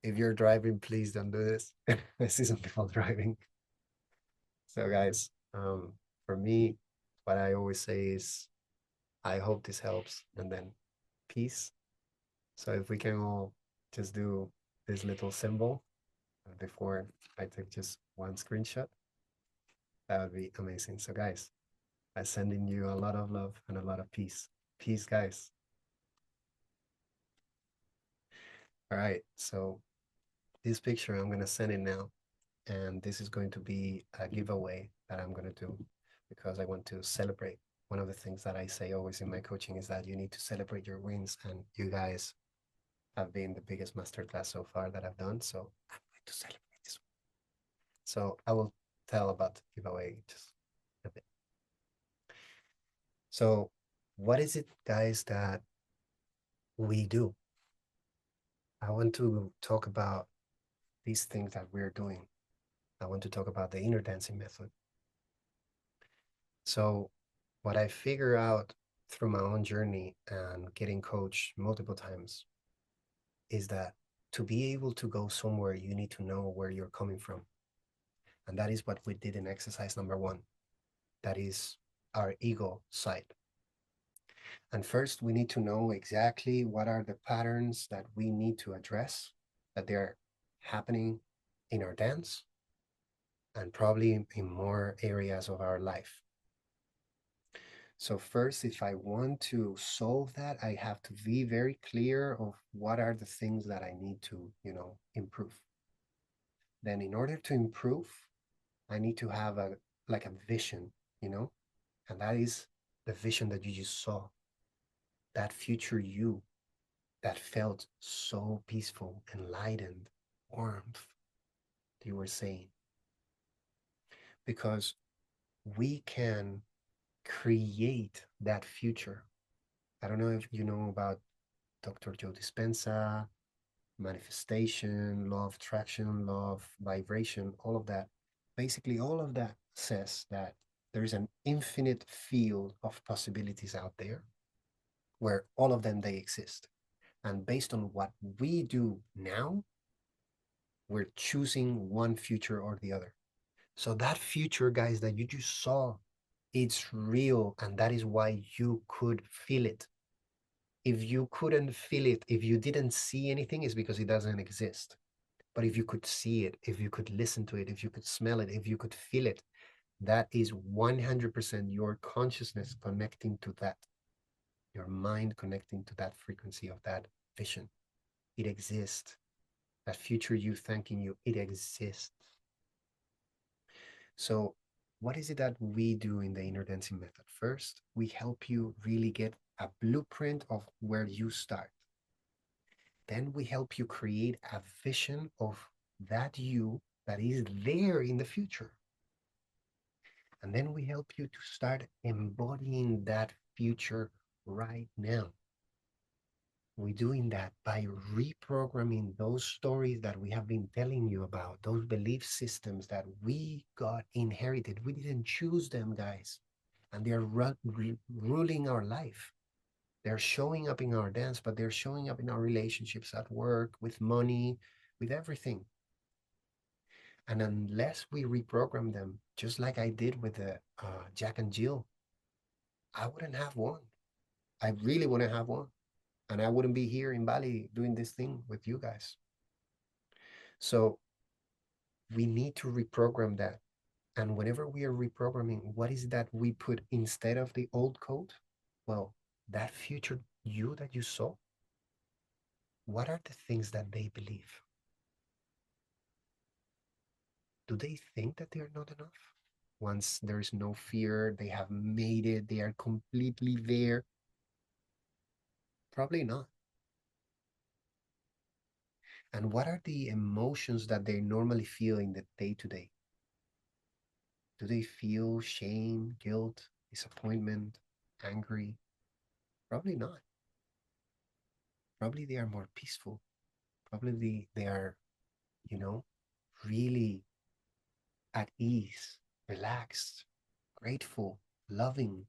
if you're driving, please don't do this. I see some people driving. So guys, for me, what I always say is, I hope this helps, and then peace. So if we can all just do this little symbol before I take just one screenshot, that would be amazing. So guys, I'm sending you a lot of love and a lot of peace. Peace, guys. All right, so this picture, I'm gonna send it now. And this is going to be a giveaway that I'm gonna do because I want to celebrate. One of the things that I say always in my coaching is that you need to celebrate your wins, and you guys have been the biggest masterclass so far that I've done. So I'm going to celebrate this one. So I will tell about the giveaway just a bit. So what is it, guys, that we do? I want to talk about these things that we're doing. I want to talk about the inner dancing method. So what I figure out through my own journey and getting coached multiple times is that to be able to go somewhere, you need to know where you're coming from. And that is what we did in exercise number 1. That is our ego side. And first, we need to know exactly what are the patterns that we need to address, that they're happening in our dance and probably in more areas of our life. So first, if I want to solve that, I have to be very clear of what are the things that I need to, improve. Then in order to improve, I need to have a vision, and that is the vision that you just saw. that future you that felt so peaceful, enlightened, warmth, you were saying. Because we can create that future. I don't know if you know about Dr. Joe Dispenza, manifestation, law of attraction, law of vibration, all of that. Basically, all of that says that there is an infinite field of possibilities out there where all of them they exist. And based on what we do now, we're choosing one future or the other. So that future, guys, that you just saw, it's real, and that is why you could feel it. If you couldn't feel it, if you didn't see anything, it's because it doesn't exist. But if you could see it, if you could listen to it, if you could smell it, if you could feel it, that is 100% your consciousness connecting to that, your mind connecting to that frequency of that vision. It exists. That future you thanking you, it exists. So, what is it that we do in the inner dancing method? First, we help you really get a blueprint of where you start. Then we help you create a vision of that you that is there in the future. And then we help you to start embodying that future right now. We're doing that by reprogramming those stories that we have been telling you about, those belief systems that we got inherited. We didn't choose them, guys. And they're ruling our life. They're showing up in our dance, but they're showing up in our relationships at work, with money, with everything. And unless we reprogram them, just like I did with the Jack and Jill, I wouldn't have one. I really wouldn't have one. And I wouldn't be here in Bali doing this thing with you guys. So we need to reprogram that. And whenever we are reprogramming, what is that we put instead of the old code? Well, that future you that you saw, what are the things that they believe? Do they think that they are not enough? Once there is no fear, they have made it, they are completely there. Probably not. And what are the emotions that they normally feel in the day to day? Do they feel shame, guilt, disappointment, angry? Probably not. Probably they are more peaceful. Probably they are, you know, really at ease, relaxed, grateful, loving.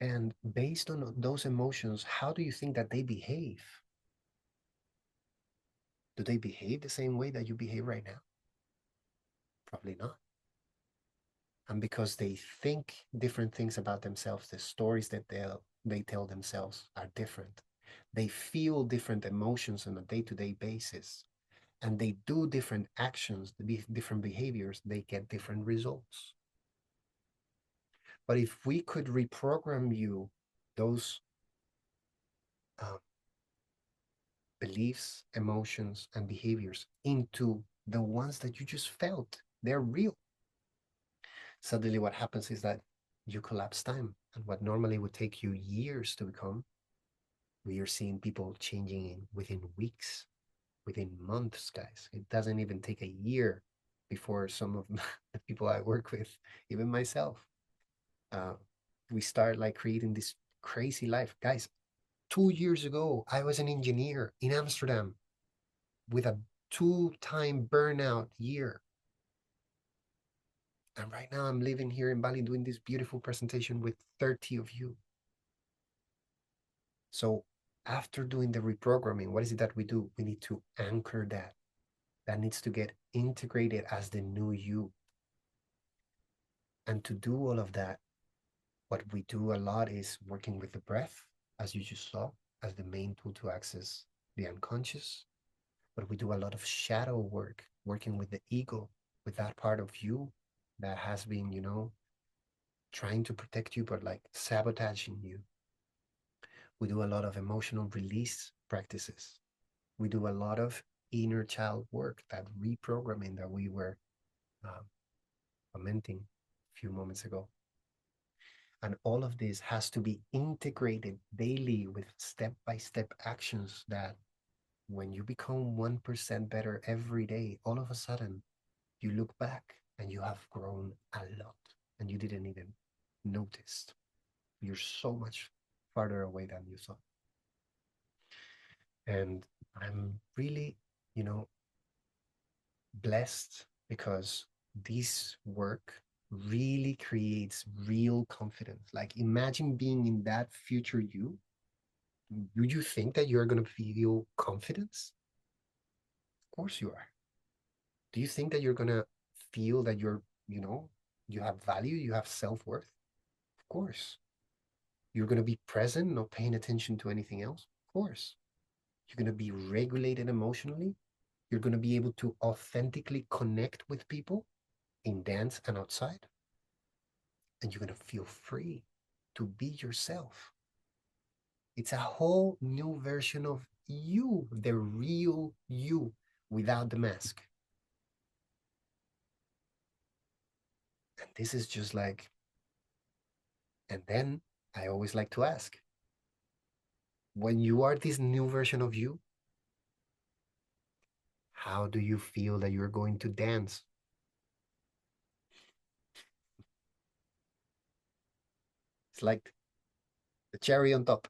And based on those emotions, how do you think that they behave? Do they behave the same way that you behave right now? Probably not. And because they think different things about themselves, the stories that they tell themselves are different. They feel different emotions on a day-to-day basis, and they do different actions, different behaviors, they get different results. But if we could reprogram you those uh, beliefs, emotions, and behaviors into the ones that you just felt, they're real. Suddenly, what happens is that you collapse time. And what normally would take you years to become, we are seeing people changing within weeks, within months, guys. It doesn't even take a year before some of the people I work with, even myself, uh, we start like creating this crazy life. Guys, 2 years ago, I was an engineer in Amsterdam with a two-time burnout year. And right now I'm living here in Bali doing this beautiful presentation with 30 of you. So after doing the reprogramming, what is it that we do? We need to anchor that. That needs to get integrated as the new you. And to do all of that, what we do a lot is working with the breath, as you just saw, as the main tool to access the unconscious. But we do a lot of shadow work, working with the ego, with that part of you that has been, trying to protect you, but like sabotaging you. We do a lot of emotional release practices. We do a lot of inner child work, that reprogramming that we were um, commenting a few moments ago. And all of this has to be integrated daily with step-by-step actions that when you become 1% better every day, all of a sudden you look back and you have grown a lot and you didn't even notice. You're so much farther away than you thought. And I'm really, you know, blessed because this work really creates real confidence. Like imagine being in that future you. Do you think that you're going to feel confidence? Of course you are. Do you think that you're going to feel that you have value, you have self-worth? Of course. You're going to be present, not paying attention to anything else? Of course. You're going to be regulated emotionally. You're going to be able to authentically connect with people in dance and outside. And you're going to feel free to be yourself. It's a whole new version of you, the real you without the mask. And this is just like, and then I always like to ask, when you are this new version of you, how do you feel that you're going to dance? It's like the cherry on top.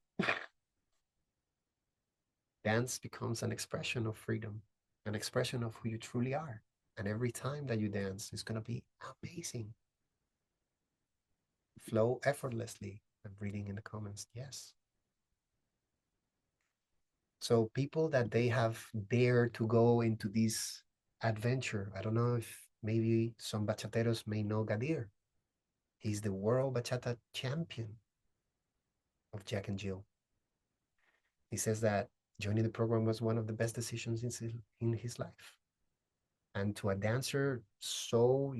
Dance becomes an expression of freedom, an expression of who you truly are. And every time that you dance, it's going to be amazing. Flow effortlessly. I'm reading in the comments. Yes. So people that they have dared to go into this adventure. I don't know if maybe some bachateros may know Gadir. He's the world bachata champion of Jack and Jill. He says that joining the program was one of the best decisions in his life. And to a dancer so,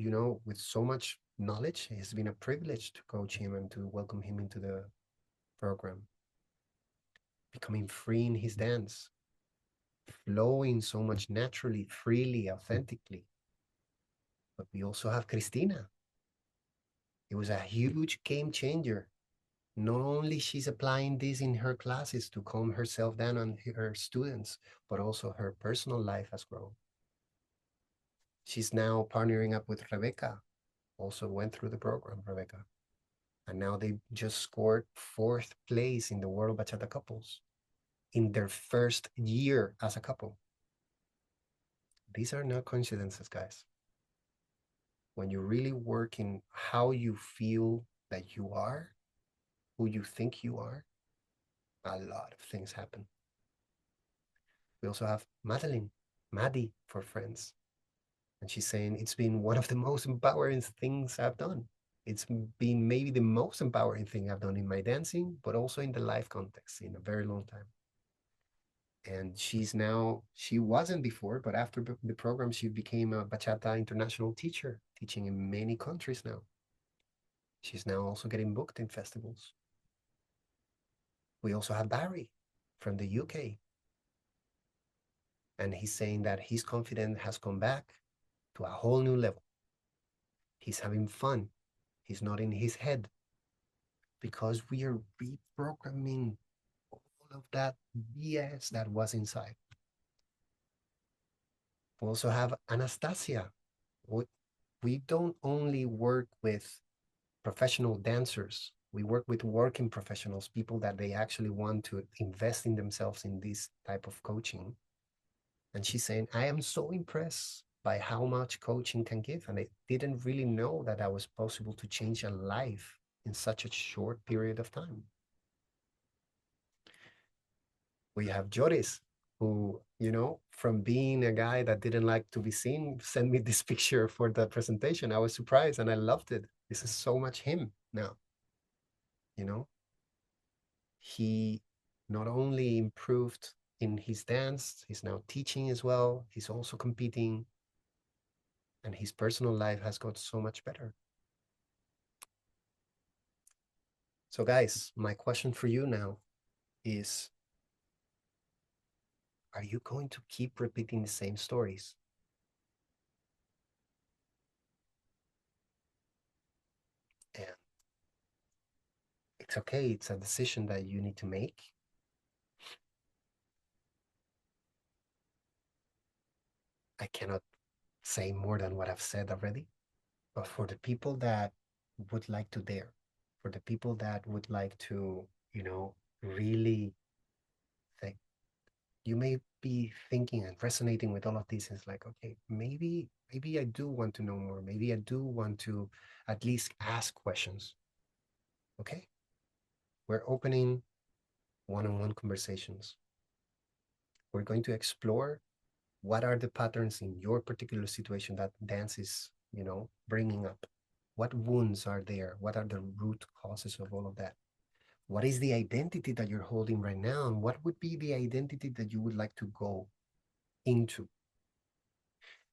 with so much knowledge, it's been a privilege to coach him and to welcome him into the program. Becoming free in his dance, flowing so much naturally, freely, authentically. But we also have Christina. It was a huge game changer. Not only she's applying this in her classes to calm herself down and her students, but also her personal life has grown. She's now partnering up with Rebecca, also went through the program, Rebecca. And now they just scored fourth place in the World Bachata Couples in their first year as a couple. These are not coincidences, guys. When you really work in how you feel that you are, who you think you are, a lot of things happen. We also have Maddie for friends. And she's saying it's been one of the most empowering things I've done. It's been maybe the most empowering thing I've done in my dancing, but also in the life context in a very long time. And she wasn't before, but after the program, she became a bachata international teacher, teaching in many countries now. She's now also getting booked in festivals. We also have Barry from the UK. And he's saying that his confidence has come back to a whole new level. He's having fun. He's not in his head because we are reprogramming all of that BS that was inside. We also have Anastasia. We don't only work with professional dancers. We work with working professionals, people that they actually want to invest in themselves in this type of coaching. And she's saying, I am so impressed by how much coaching can give. And I didn't really know that that was possible to change a life in such a short period of time. We have Joris, who, from being a guy that didn't like to be seen, sent me this picture for the presentation. I was surprised and I loved it. This is so much him now. He not only improved in his dance, he's now teaching as well. He's also competing, and his personal life has got so much better. So, guys, my question for you now is, are you going to keep repeating the same stories? And it's okay. It's a decision that you need to make. I cannot say more than what I've said already, but for the people that would like to dare, for the people that would like to, really think, you may be thinking and resonating with all of this. It's like, okay, maybe I do want to know more. Maybe I do want to at least ask questions. Okay, we're opening one-on-one conversations. We're going to explore what are the patterns in your particular situation that dance is, bringing up. What wounds are there? What are the root causes of all of that? What is the identity that you're holding right now? And what would be the identity that you would like to go into?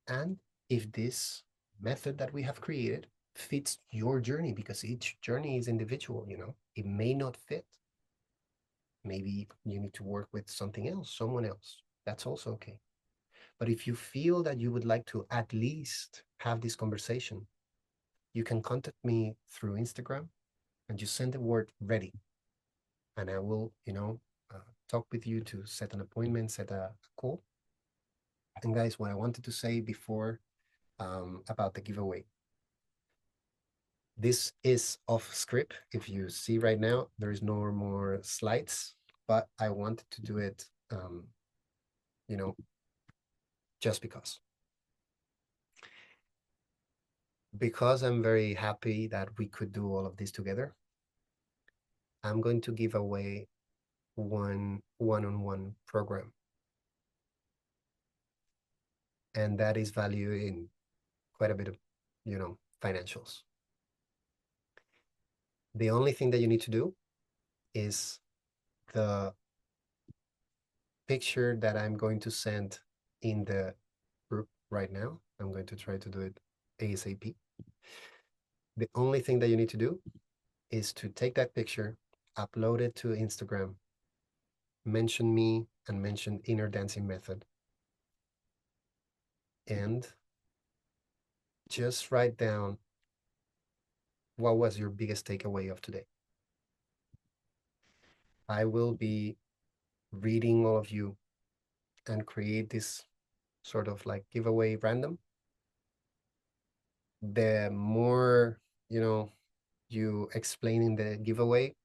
And if this method that we have created fits your journey, because each journey is individual, it may not fit. Maybe you need to work with something else, someone else. That's also okay. But if you feel that you would like to at least have this conversation, you can contact me through Instagram and just send the word ready. And I will, talk with you to set an appointment, set a call. And guys, what I wanted to say before about the giveaway. This is off script. If you see right now, there is no more slides, but I wanted to do it, you know, just because. Because I'm very happy that we could do all of this together, I'm going to give away one-on-one program. And that is valued in quite a bit of, financials. The only thing that you need to do is the picture that I'm going to send in the group right now. I'm going to try to do it ASAP. The only thing that you need to do is to take that picture, upload it to Instagram, mention me and mention Inner Dancing Method, and just write down what was your biggest takeaway of today. I will be reading all of you and create this sort of like giveaway random. The more, you explaining the giveaway,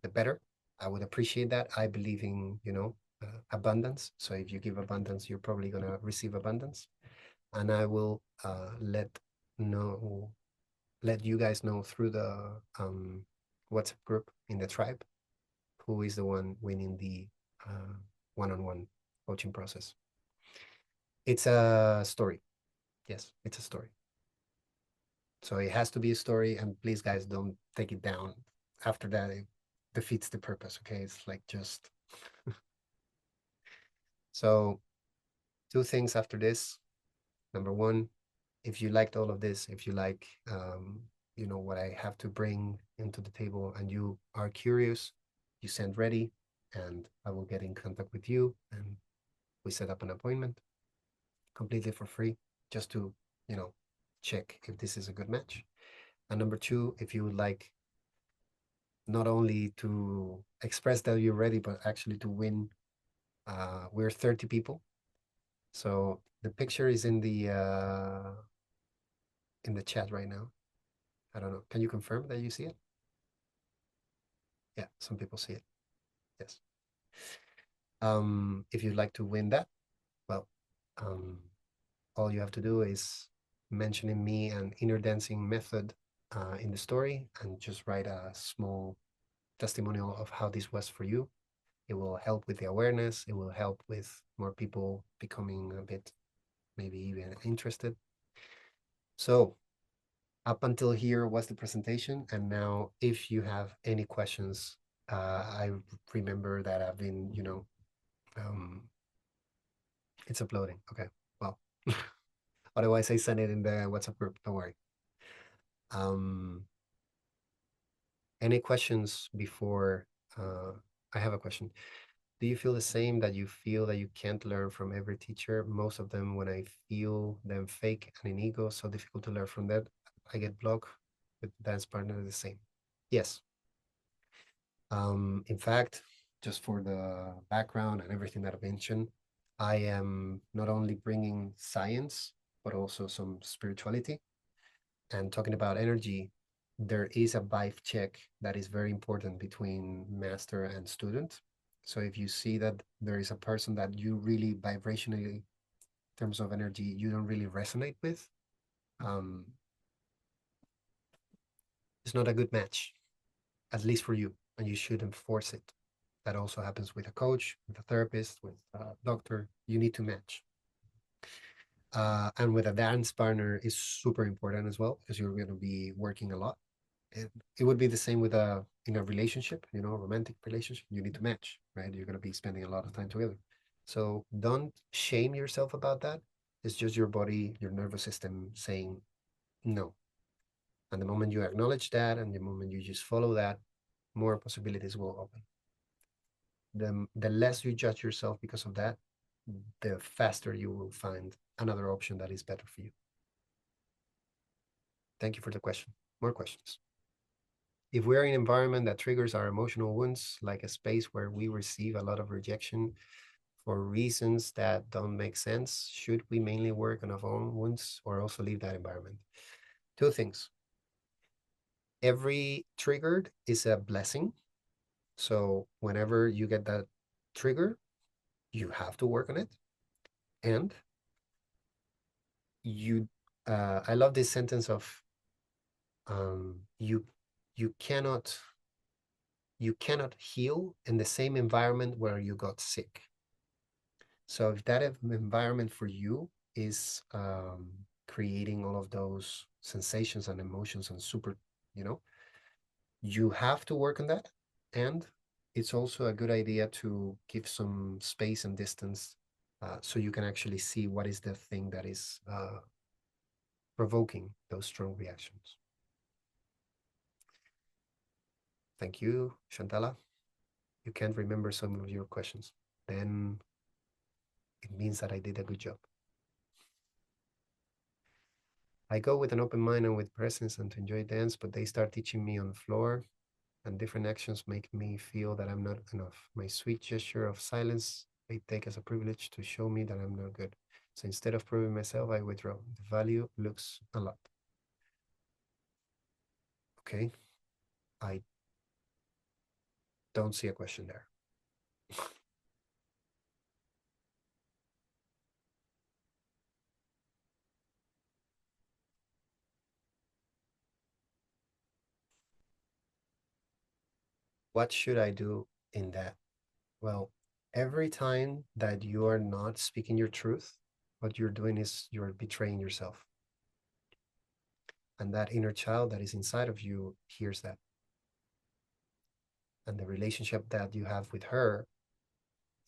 the better. I would appreciate that. I believe in, abundance. So if you give abundance, you're probably going to receive abundance. And I will know, let you guys know through the WhatsApp group in the tribe who is the one winning the one-on-one coaching process. It's a story. Yes, it's a story. So it has to be a story. And please, guys, don't take it down. After that, it defeats the purpose. Okay. It's like just. So, two things after this. Number one, if you liked all of this, if you like, what I have to bring into the table and you are curious, you send ready and I will get in contact with you and we set up an appointment completely for free just to, check if this is a good match. And number two, if you would like not only to express that you're ready, but actually to win, we're 30 people. So the picture is in the chat right now. I don't know. Can you confirm that you see it? Yeah, some people see it. Yes. If you'd like to win that, well, all you have to do is mentioning me and Inner Dancing Method in the story and just write a small testimonial of how this was for you. It will help with the awareness. It will help with more people becoming a bit, maybe even interested. So up until here was the presentation. And now if you have any questions, I remember that I've been, it's uploading. Okay, well, otherwise I send it in the WhatsApp group. Don't worry. Um, any questions before I have a question? Do you feel the same that you feel that you can't learn from every teacher? Most of them, when I feel them fake and in ego, so difficult to learn from that, I get blocked with dance partner the same. Yes. In fact, just for the background and everything that I mentioned, I am not only bringing science, but also some spirituality. And talking about energy, there is a vibe check that is very important between master and student. So if you see that there is a person that you really vibrationally, in terms of energy, you don't really resonate with, um, it's not a good match, at least for you, and you shouldn't force it. That also happens with a coach, with a therapist, with a doctor. You need to match. And with a dance partner is super important as well because you're going to be working a lot. It would be the same with a in a relationship, you know, a romantic relationship. You need to match, right? You're going to be spending a lot of time together. So don't shame yourself about that. It's just your body, your nervous system saying no. And the moment you acknowledge that and the moment you just follow that, more possibilities will open. The less you judge yourself because of that, the faster you will find another option that is better for you. Thank you for the question. More questions. If we're in an environment that triggers our emotional wounds, like a space where we receive a lot of rejection for reasons that don't make sense, should we mainly work on our own wounds or also leave that environment? Two things. Every triggered is a blessing. So whenever you get that trigger, you have to work on it. And you, I love this sentence of you, you cannot you cannot heal in the same environment where you got sick. So if that environment for you is creating all of those sensations and emotions and super, you know, you have to work on that. And it's also a good idea to give some space and distance so you can actually see what is the thing that is provoking those strong reactions. Thank you, Shantala. You can't remember some of your questions. Then it means that I did a good job. I go with an open mind and with presence and to enjoy dance, but they start teaching me on the floor, and different actions make me feel that I'm not enough. My sweet gesture of silence I take as a privilege to show me that I'm not good. So instead of proving myself, I withdraw. The value looks a lot. Okay, I don't see a question there. What should I do in that? Well, every time that you are not speaking your truth, what you're doing is you're betraying yourself. And that inner child that is inside of you hears that. And the relationship that you have with her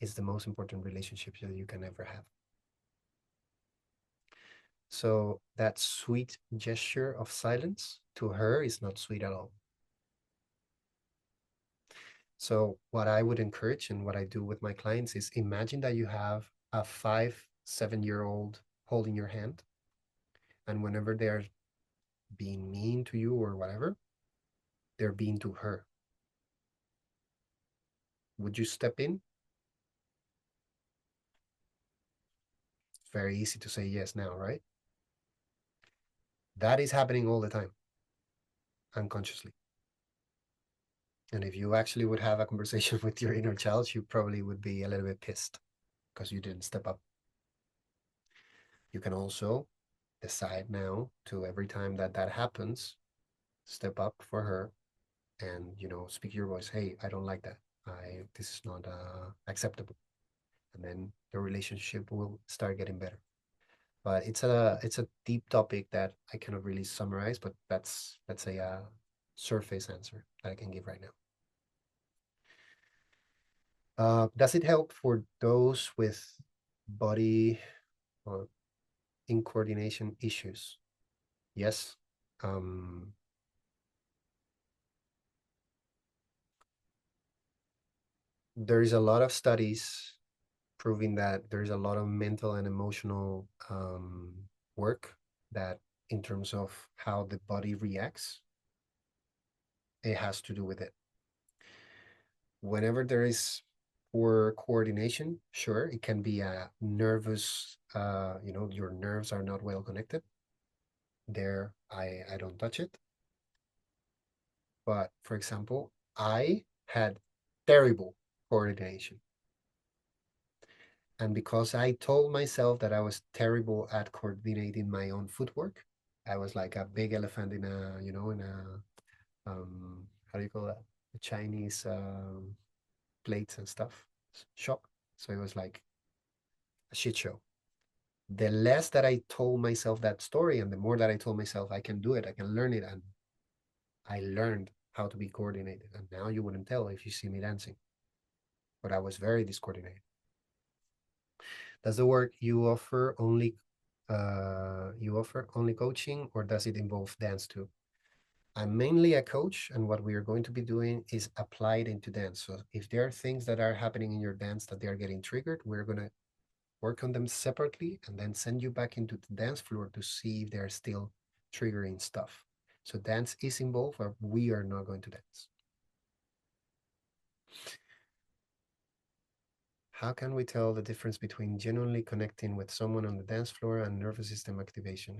is the most important relationship that you can ever have. So that sweet gesture of silence to her is not sweet at all. So what I would encourage and what I do with my clients is imagine that you have a 5, 7 year old holding your hand, and whenever they're being mean to you or whatever, they're being to her. Would you step in? It's very easy to say yes now, right? That is happening all the time, unconsciously. And if you actually would have a conversation with your inner child, you probably would be a little bit pissed because you didn't step up. You can also decide now to every time that that happens, step up for her and speak your voice. Hey, I don't like that. This is not acceptable. And then the relationship will start getting better. But it's a deep topic that I cannot really summarize. But that's a surface answer that I can give right now. Does it help for those with body or incoordination issues? Yes. Um, there is a lot of studies proving that there's a lot of mental and emotional work that, in terms of how the body reacts, it has to do with it. Whenever there is poor coordination, sure, it can be a nervous, your nerves are not well connected. There, I don't touch it. But for example, I had terrible coordination. And because I told myself that I was terrible at coordinating my own footwork, I was like a big elephant in how do you call that? The Chinese plates and stuff shop. So it was like a shit show. The less that I told myself that story and the more that I told myself I can do it, I can learn it. And I learned how to be coordinated. And now you wouldn't tell if you see me dancing, but I was very discoordinated. Does the work you offer only coaching, or does it involve dance too? I'm mainly a coach, and what we are going to be doing is applied into dance. So if there are things that are happening in your dance that they are getting triggered, we're going to work on them separately and then send you back into the dance floor to see if they're still triggering stuff. So dance is involved, but we are not going to dance. How can we tell the difference between genuinely connecting with someone on the dance floor and nervous system activation?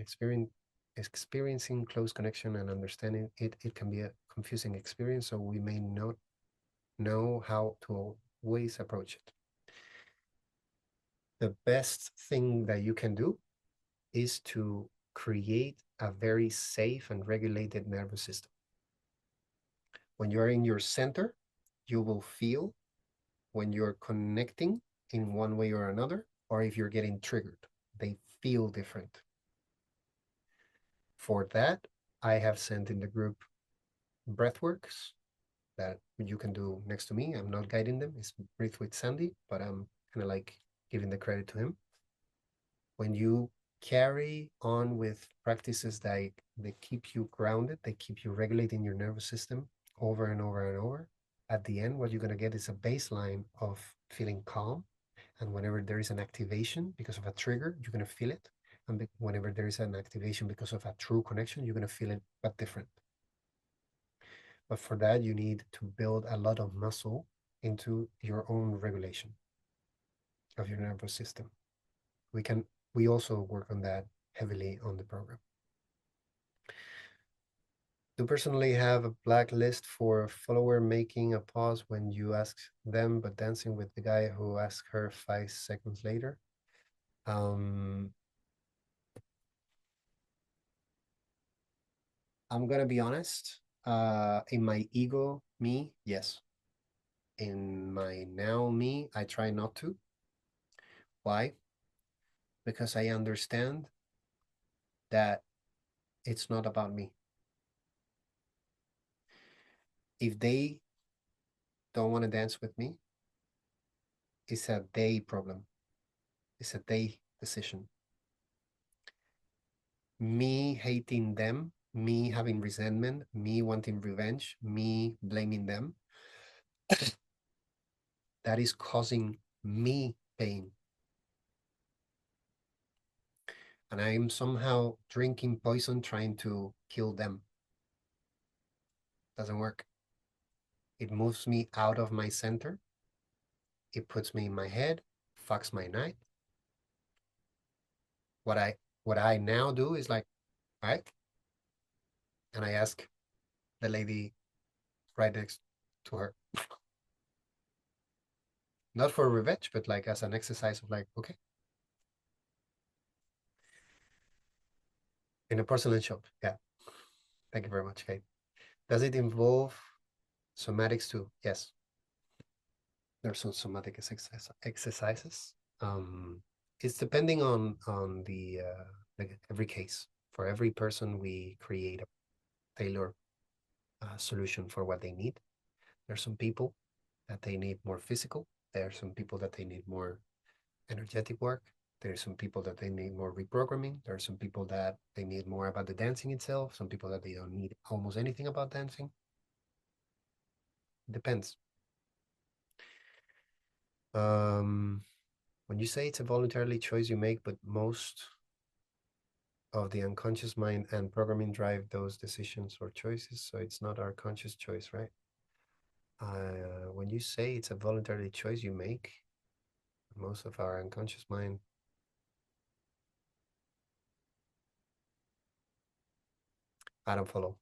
Experiencing close connection and understanding it can be a confusing experience, so we may not know how to always approach it. The best thing that you can do is to create a very safe and regulated nervous system. When you're in your center, you will feel when you're connecting in one way or another, or if you're getting triggered. They feel different. For that, I have sent in the group breathworks that you can do next to me. I'm not guiding them. It's Breathe with Sandy, but I'm kind of like giving the credit to him. When you carry on with practices that they keep you grounded, they keep you regulating your nervous system over and over and over, at the end, what you're going to get is a baseline of feeling calm. And whenever there is an activation because of a trigger, you're going to feel it. And whenever there is an activation because of a true connection, you're going to feel it, but different. But for that, you need to build a lot of muscle into your own regulation of your nervous system. We also work on that heavily on the program. Do personally have a blacklist for a follower making a pause when you ask them, but dancing with the guy who asked her 5 seconds later. I'm gonna be honest. In my ego, me, yes. In my now me, I try not to. Why? Because I understand that it's not about me. If they don't want to dance with me, it's a they problem. It's a they decision. Me hating them, me having resentment, me wanting revenge, me blaming them, that is causing me pain. And I'm somehow drinking poison trying to kill them. Doesn't work. It moves me out of my center. It puts me in my head, fucks my night. What I now do is like, all right. And I ask the lady right next to her. Not for revenge, but like as an exercise of like, okay. In a porcelain shop. Yeah. Thank you very much, Kate. Does it involve somatics too? Yes. There's some somatic exercises. It's depending on the like every case. For every person, we create a tailored solution for what they need. There's some people that they need more physical. There are some people that they need more energetic work. There are some people that they need more reprogramming. There are some people that they need more about the dancing itself. Some people that they don't need almost anything about dancing. Depends. When you say it's a voluntarily choice you make, but most of the unconscious mind and programming drive those decisions or choices, so it's not our conscious choice, right? When you say it's a voluntary choice you make, most of our unconscious mind, I don't follow.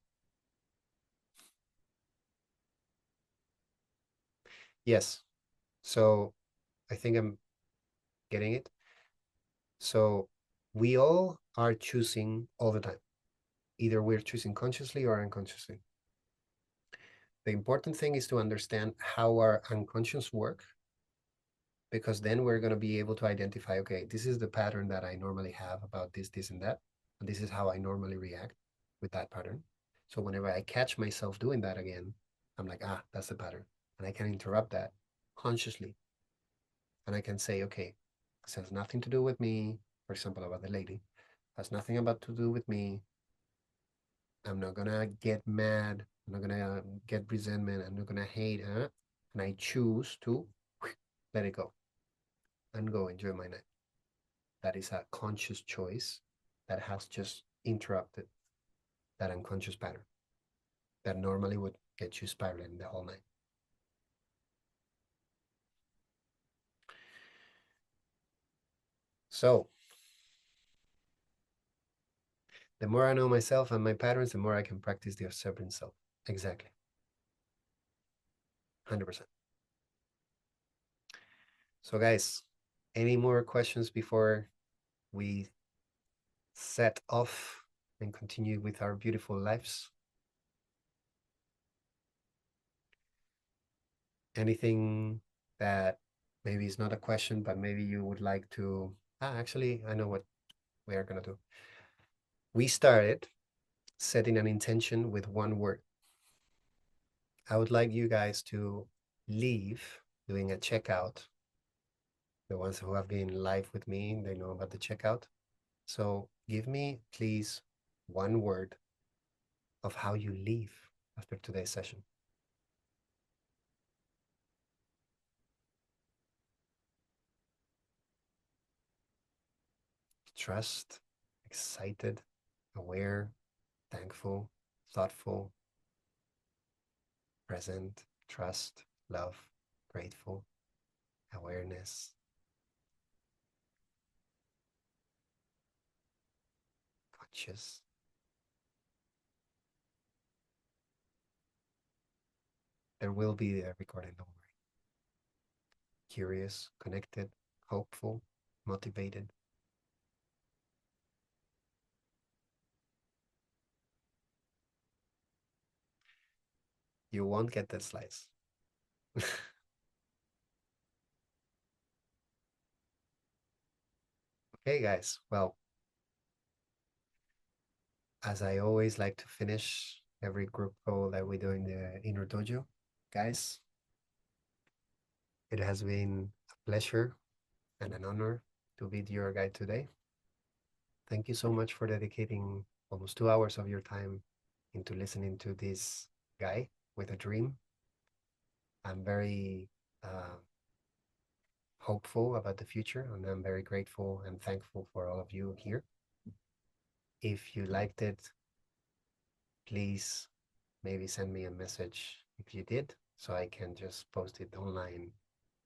Yes. So I think I'm getting it. So we all are choosing all the time. Either we're choosing consciously or unconsciously. The important thing is to understand how our unconscious work, because then we're going to be able to identify, okay, this is the pattern that I normally have about this, this, and that. And this is how I normally react with that pattern. So whenever I catch myself doing that again, I'm like, ah, that's the pattern. And I can interrupt that consciously. And I can say, okay, this has nothing to do with me. For example, about the lady, has nothing about to do with me. I'm not gonna get mad. I'm not gonna get resentment. I'm not gonna hate. And I choose to let it go and go enjoy my night. That is a conscious choice that has just interrupted that unconscious pattern that normally would get you spiraling the whole night. So the more I know myself and my patterns, the more I can practice the observing self. Exactly. 100%. So guys, any more questions before we set off and continue with our beautiful lives? Anything that maybe is not a question, but maybe you would like to? Actually, I know what we are going to do. We started setting an intention with one word. I would like you guys to leave doing a checkout. The ones who have been live with me, they know about the checkout. So give me, please, one word of how you leave after today's session. Trust, excited, aware, thankful, thoughtful, present, trust, love, grateful, awareness, conscious. There will be a recording, don't worry. Curious, connected, hopeful, motivated. You won't get the slides. Okay, guys. Well, as I always like to finish every group call that we do in the inner dojo, guys, it has been a pleasure and an honor to be your guide today. Thank you so much for dedicating almost 2 hours of your time into listening to this guy with a dream. I'm very hopeful about the future, and I'm very grateful and thankful for all of you here. If you liked it, please maybe send me a message if you did, so I can just post it online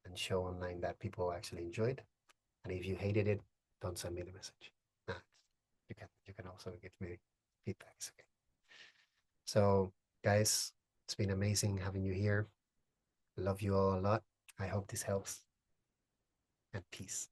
and show online that people actually enjoyed. And if you hated it, don't send me the message. Nah, you can also give me feedback. It's okay. So guys, it's been amazing having you here. Love you all a lot. I hope this helps, and peace.